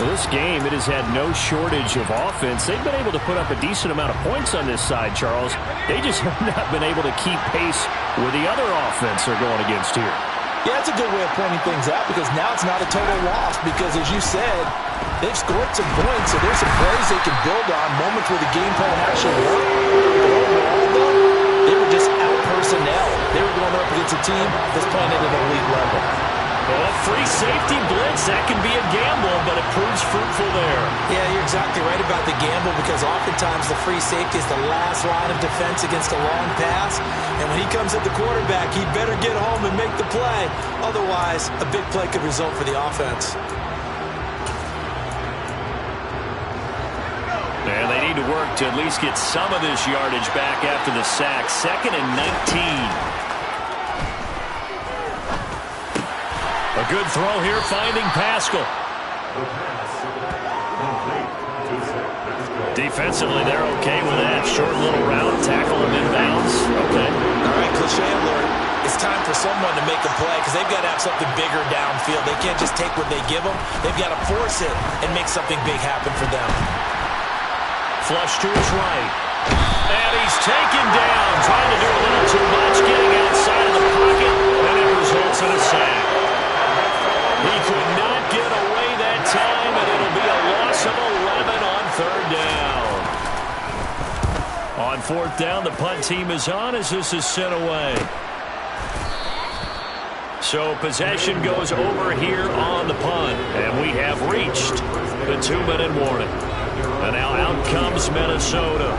Well, this game, it has had no shortage of offense. They've been able to put up a decent amount of points on this side, Charles. They just have not been able to keep pace with the other offense they're going against here. Yeah, it's a good way of pointing things out because now it's not a total loss because, as you said, they've scored some points, so there's some plays they can build on, moments where the game plan actually worked. But overall, though, they were just out-personnel. They were going up against a team that's playing at an elite level. Well, free safety blitz, that can be a gamble, but it proves fruitful there. Yeah, you're exactly right about the gamble because oftentimes the free safety is the last line of defense against a long pass. And when he comes at the quarterback, he better get home and make the play. Otherwise, a big play could result for the offense. And they need to work to at least get some of this yardage back after the sack. 2nd and 19. A good throw here, finding Pascal. Defensively, they're okay with that. Short little route, tackle him inbounds. Okay. All right, cliche alert. It's time for someone to make a play because they've got to have something bigger downfield. They can't just take what they give them. They've got to force it and make something big happen for them. Flush to his right. And he's taken down, trying to do a little too much, getting outside of the pocket, and it results in a sack. He could not get away that time, and it'll be a loss of 11 on 3rd down. On 4th down, the punt team is on as this is sent away. So possession goes over here on the punt, and we have reached the 2-minute warning. And now out comes Minnesota.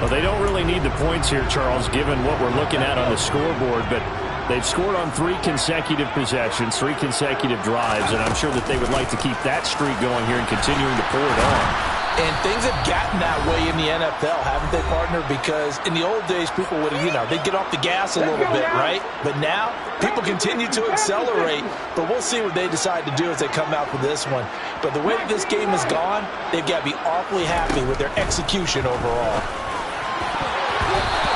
Well, they don't really need the points here, Charles, given what we're looking at on the scoreboard, but they've scored on 3 consecutive possessions, 3 consecutive drives, and I'm sure that they would like to keep that streak going here and continuing to pour it on. And things have gotten that way in the NFL, haven't they, partner? Because in the old days, people would, they'd get off the gas a little bit, right? But now, people continue to accelerate. But we'll see what they decide to do as they come out for this one. But the way that this game has gone, they've got to be awfully happy with their execution overall.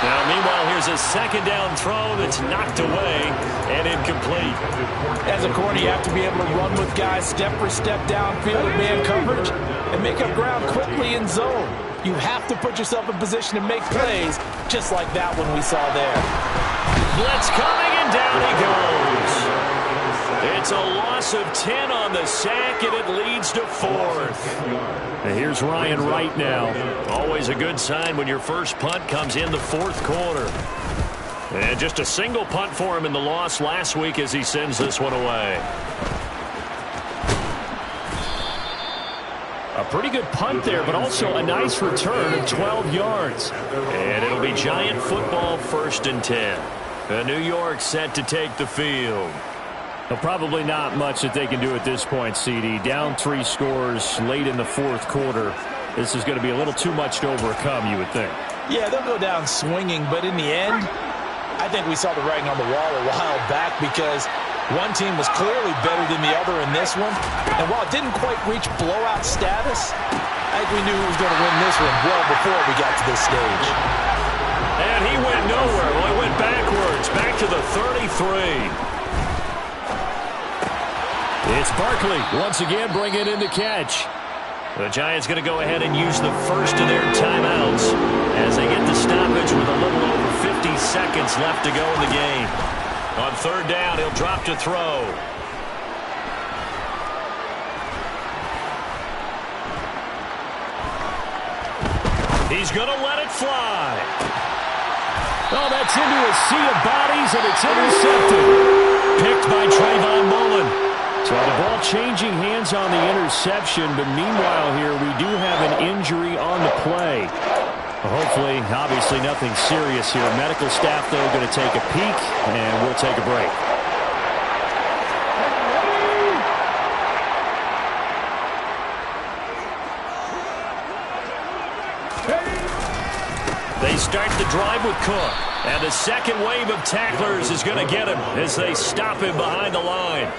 Now, meanwhile, here's a 2nd down throw that's knocked away and incomplete. As a corner, you have to be able to run with guys step for step downfield in man coverage and make up ground quickly in zone. You have to put yourself in position to make plays just like that one we saw there. Blitz coming, and down he goes. It's a loss of 10 on the sack, and it leads to 4th. And here's Ryan Wright now. Always a good sign when your first punt comes in the 4th quarter. And just a single punt for him in the loss last week as he sends this one away. A pretty good punt there, but also a nice return of 12 yards. And it'll be Giant football, 1st and 10. New York set to take the field. Well, probably not much that they can do at this point, CD. Down 3 scores late in the 4th quarter. This is going to be a little too much to overcome, you would think. Yeah, they'll go down swinging, but in the end, I think we saw the writing on the wall a while back because one team was clearly better than the other in this one. And while it didn't quite reach blowout status, I think we knew who was going to win this one well before we got to this stage. And he went nowhere. Well, he went backwards, back to the 33. It's Barkley once again bringing in the catch. The Giants going to go ahead and use the first of their timeouts as they get the stoppage with a little over 50 seconds left to go in the game. On 3rd down, he'll drop to throw. He's going to let it fly. Oh, that's into a sea of bodies, and it's intercepted. Picked by Trayvon Mullen. So the ball changing hands on the interception, but meanwhile here we do have an injury on the play. Hopefully, obviously nothing serious here. Medical staff, though, going to take a peek, and we'll take a break. They start the drive with Cook. And the second wave of tacklers is going to get him as they stop him behind the line.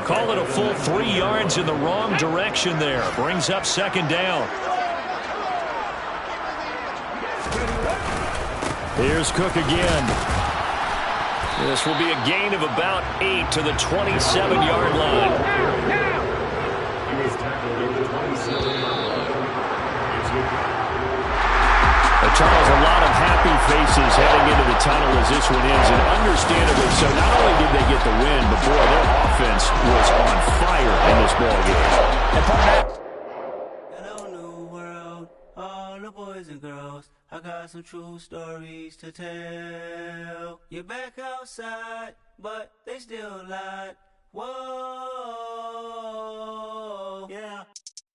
Call it a full 3 yards in the wrong direction there. Brings up 2nd down. Here's Cook again. This will be a gain of about 8 to the 27-yard line. Charles, a lot of happy faces heading into the tunnel as this one ends, and understandably so. Not only did they get the win, but boy, their offense was on fire in this ballgame. Hello, new world, all the boys and girls. I got some true stories to tell. You're back outside, but they still lied. Whoa, yeah.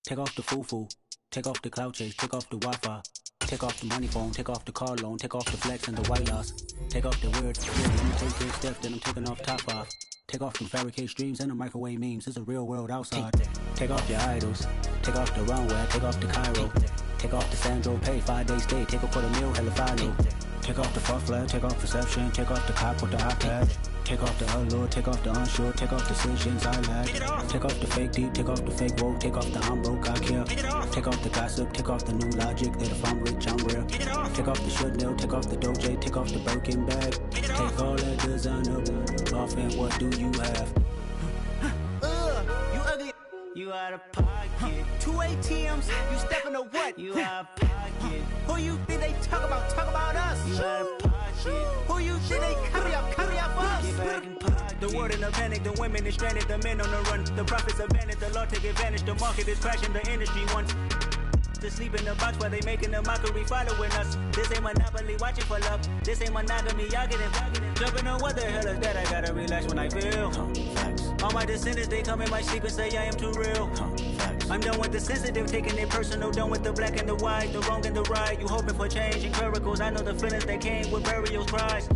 Take off the foo-foo, take off the cloud chase, take off the Wi-Fi. Take off the money phone, take off the car loan, take off the flex and the white loss. Take off the weird, let me take 3 steps, then I'm taking off top off. Take off the fabricate streams and the microwave memes, it's a real world outside. Take off your idols, take off the runway, take off the Cairo. Take off the Sandro pay, 5-day stay, take a $250,000, hella follow. Take off the fuck flag, take off perception, take off the cop with the iPad. Take off the allure, take off the unsure, take off the decisions I lack. Take off the fake deep, take off the fake woke, take off the I'm broke, I care. Take off the gossip, take off the new logic that if I'm rich, I'm real. Take off the should know, take off the Doja, take off the Birkin bag. Take all that designer off and what do you have? You ugly. You out of pocket. 2 ATMs, you stepping to what? You out of pocket. Who you think they talk about? Talk about us. You out of pocket. Who you think they carry up for us? Get back in pocket. The world in a panic, the women is stranded, the men on the run. The profits abandoned, the law take advantage. The market is crashing, the industry wants to sleep in the box while they making a mockery following us. This ain't Monopoly, watching for love. This ain't monogamy, y'all getting jumping on what the hell is that? I gotta relax when I feel. All my descendants, they come in my sleep and say I am too real. I'm done with the sensitive, taking it personal. Done with the black and the white, the wrong and the right. You hoping for change and miracles. I know the feelings that came with burial cries.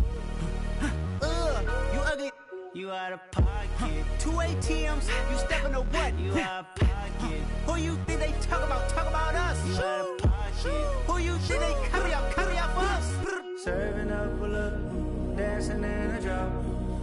You ugly. You out of pocket. 2 ATMs, you stepping to what? You out of pocket. Who you think they talk about? Talk about us. You out of pocket. Who you think they carry up for us? Serving up a look, dancing in a drop.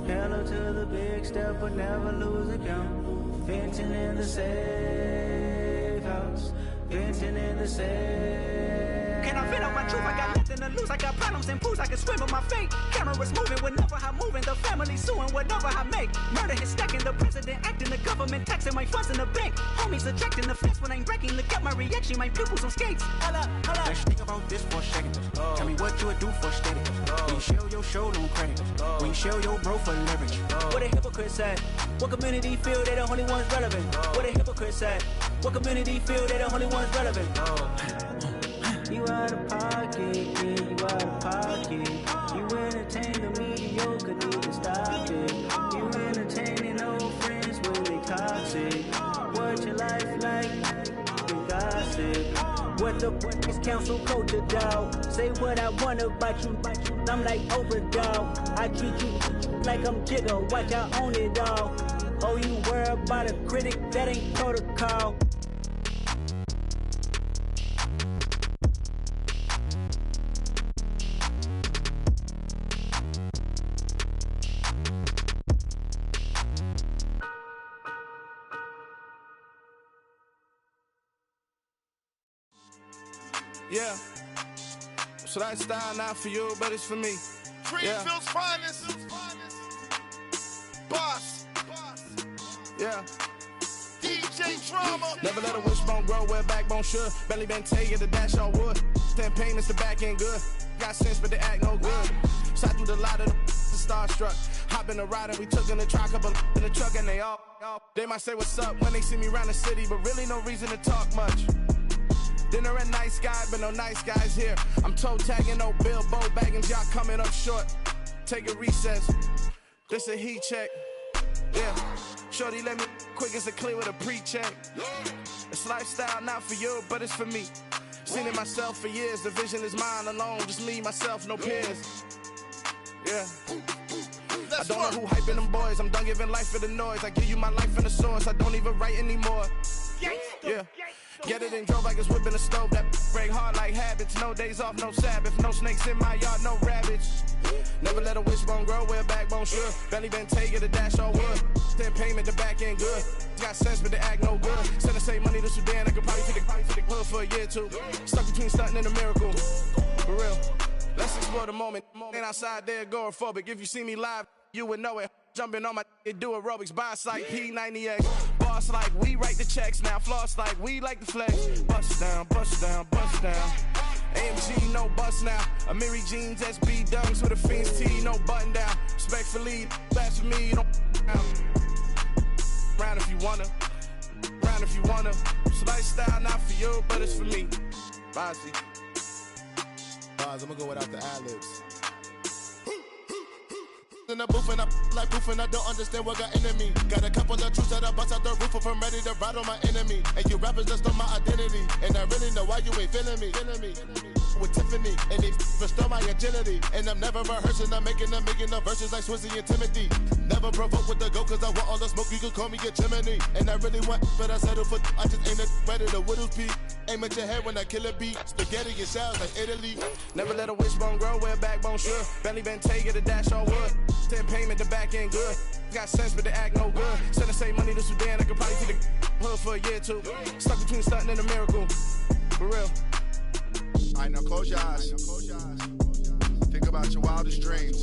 Hello to the big step, but never lose a count. Venting in the safe house, venting in the safe. Can I vent out my truth? I got nothing to lose. I got problems and pools. I can swim with my fate. Cameras moving whenever I'm moving. The family suing whatever I make. Murder is stacking. The president acting. The government taxing my funds in the bank. Homies ejecting the fence when I'm breaking. Look at my reaction. My pupils on skates. Holla, holla. Let's think about this for a second. Tell me what you would do for steady. When you show your show, no credit. When you show your bro for leverage. What a hypocrite said. What community feel they the only ones relevant? What a hypocrite said. What community feel they the only ones relevant? You out of pocket, yeah, you out of pocket. You entertain the mediocre, need to stop it. You entertaining old friends when they toxic. What your life like? You gossip. What the fuck is council culture, dog? Say what I want about you, I'm like overdog. I treat you like I'm Jigga, watch I own it all. Oh, you worry about a critic, that ain't protocol. Yeah, so that style not for you, but it's for me. Greenfield's finest. Boss. Yeah. DJ Drama. Never let a wishbone grow where a backbone should. Belly been taken to dash all wood. Then pain is the back end good. Got sense, but they act no good. Shot through the lot of the starstruck. Hop in the ride and we took in the truck, up in the truck, and they all. They might say what's up when they see me around the city, but really no reason to talk much. Dinner at nice guy, but no nice guys here. I'm toe tagging, no Bilbo bagging, jock coming up short. Take a recess. This a heat check. Yeah. Shorty let me quick as a clear with a pre-check. It's lifestyle not for you, but it's for me. Seen it myself for years. The vision is mine alone. Just me, myself, no peers. Yeah. I don't know who hyping them boys. I'm done giving life for the noise. I give you my life in the source. I don't even write anymore. Yeah. Get it and drove like it's whipping a stove. That break hard like habits. No days off, no Sabbath. No snakes in my yard, no rabbits. Never let a wishbone grow where a backbone should. Belly been taken to dash all wood. Then payment, the back end good. Got sense, but they act no good. Send the same money to Sudan. I could probably take the hood for a year or two. Stuck between stunting and a miracle. For real. Let's explore the moment. Ain't outside there agoraphobic. If you see me live, you would know it. Jumping on my do aerobics, boss like P90X. Boss like we write the checks now. Floss like we like the flex. Bust down, bust down, bust down. AMG, no bust now. Amiri jeans, SB dunks with a Fiends T, no button down. Respectfully, best for me, you don't round if you wanna. Round if you wanna. So lifestyle not for you, but it's for me. Bossy. Boz, I'm gonna go without the ad-libs. In the booth and I like proof and I don't understand what got into me. Got a couple of truths that I bust out the roof if I'm ready to ride on my enemy. And you rappers just stole my identity, and I really know why you ain't feeling me. With Tiffany, and they restore my agility. And I'm never rehearsing, I'm making the verses like Swizzy and Timothy. Never provoke with the go, cause I want all the smoke, you can call me a chimney. And I really want, but I settle for, I just ain't ready to whittles beat. Aim at your head when I kill a beat. Spaghetti and shells like Italy. Never let a wishbone grow where a backbone should. Belly been taken to dash all wood. Then payment, the back end good. Got sense, but they act no good. Send the same money to Sudan, I could probably take the hood for a year or two. Stuck between stunting and a miracle. For real. Alright, now close your eyes. Think about your wildest dreams.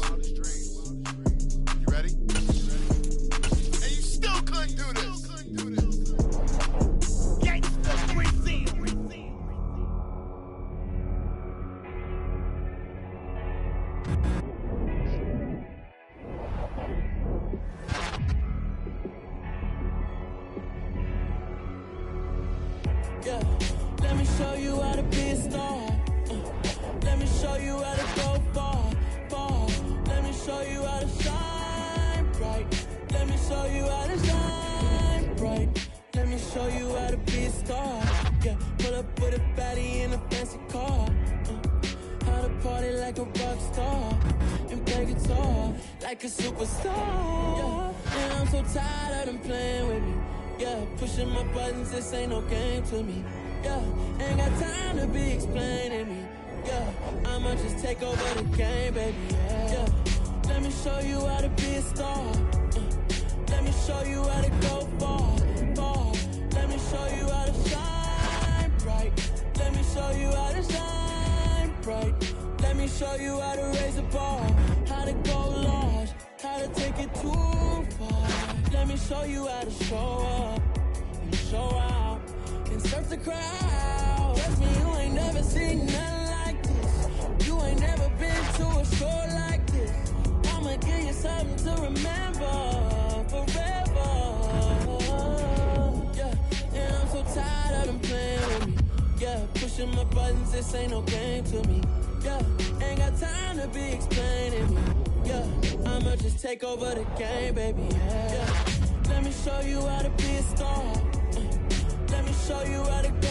You ready? And you still couldn't do this. Yeah, let me show you how to be a star. Let me show you how to go far, far. Let me show you how to shine bright. Let me show you how to shine bright. Let me show you how to be a star. Yeah, pull up with a baddie in a fancy car. How to party like a rock star and play guitar like a superstar. Yeah, and I'm so tired of them playing with me. Yeah, pushing my buttons, this ain't no game to me. Yeah, ain't got time to be explaining me. Yeah, I'ma just take over the game, baby. Yeah, let me show you how to be a star. Let me show you how to go far, far. Let me show you how to shine bright. Let me show you how to shine right. Let me show you how to raise a bar, how to go large, how to take it too far. Let me show you how to show up and show out and surf the crowd. Trust me, you ain't never seen nothing like this. You ain't never been to a show like this. I'ma give you something to remember forever. Yeah, and I'm so tired of them playing with me. Yeah, pushing my buttons, this ain't no game to me. Yeah, ain't got time to be explaining me. Yeah, I'ma just take over the game, baby. Yeah, let me show you how to be a star. Let me show you how to go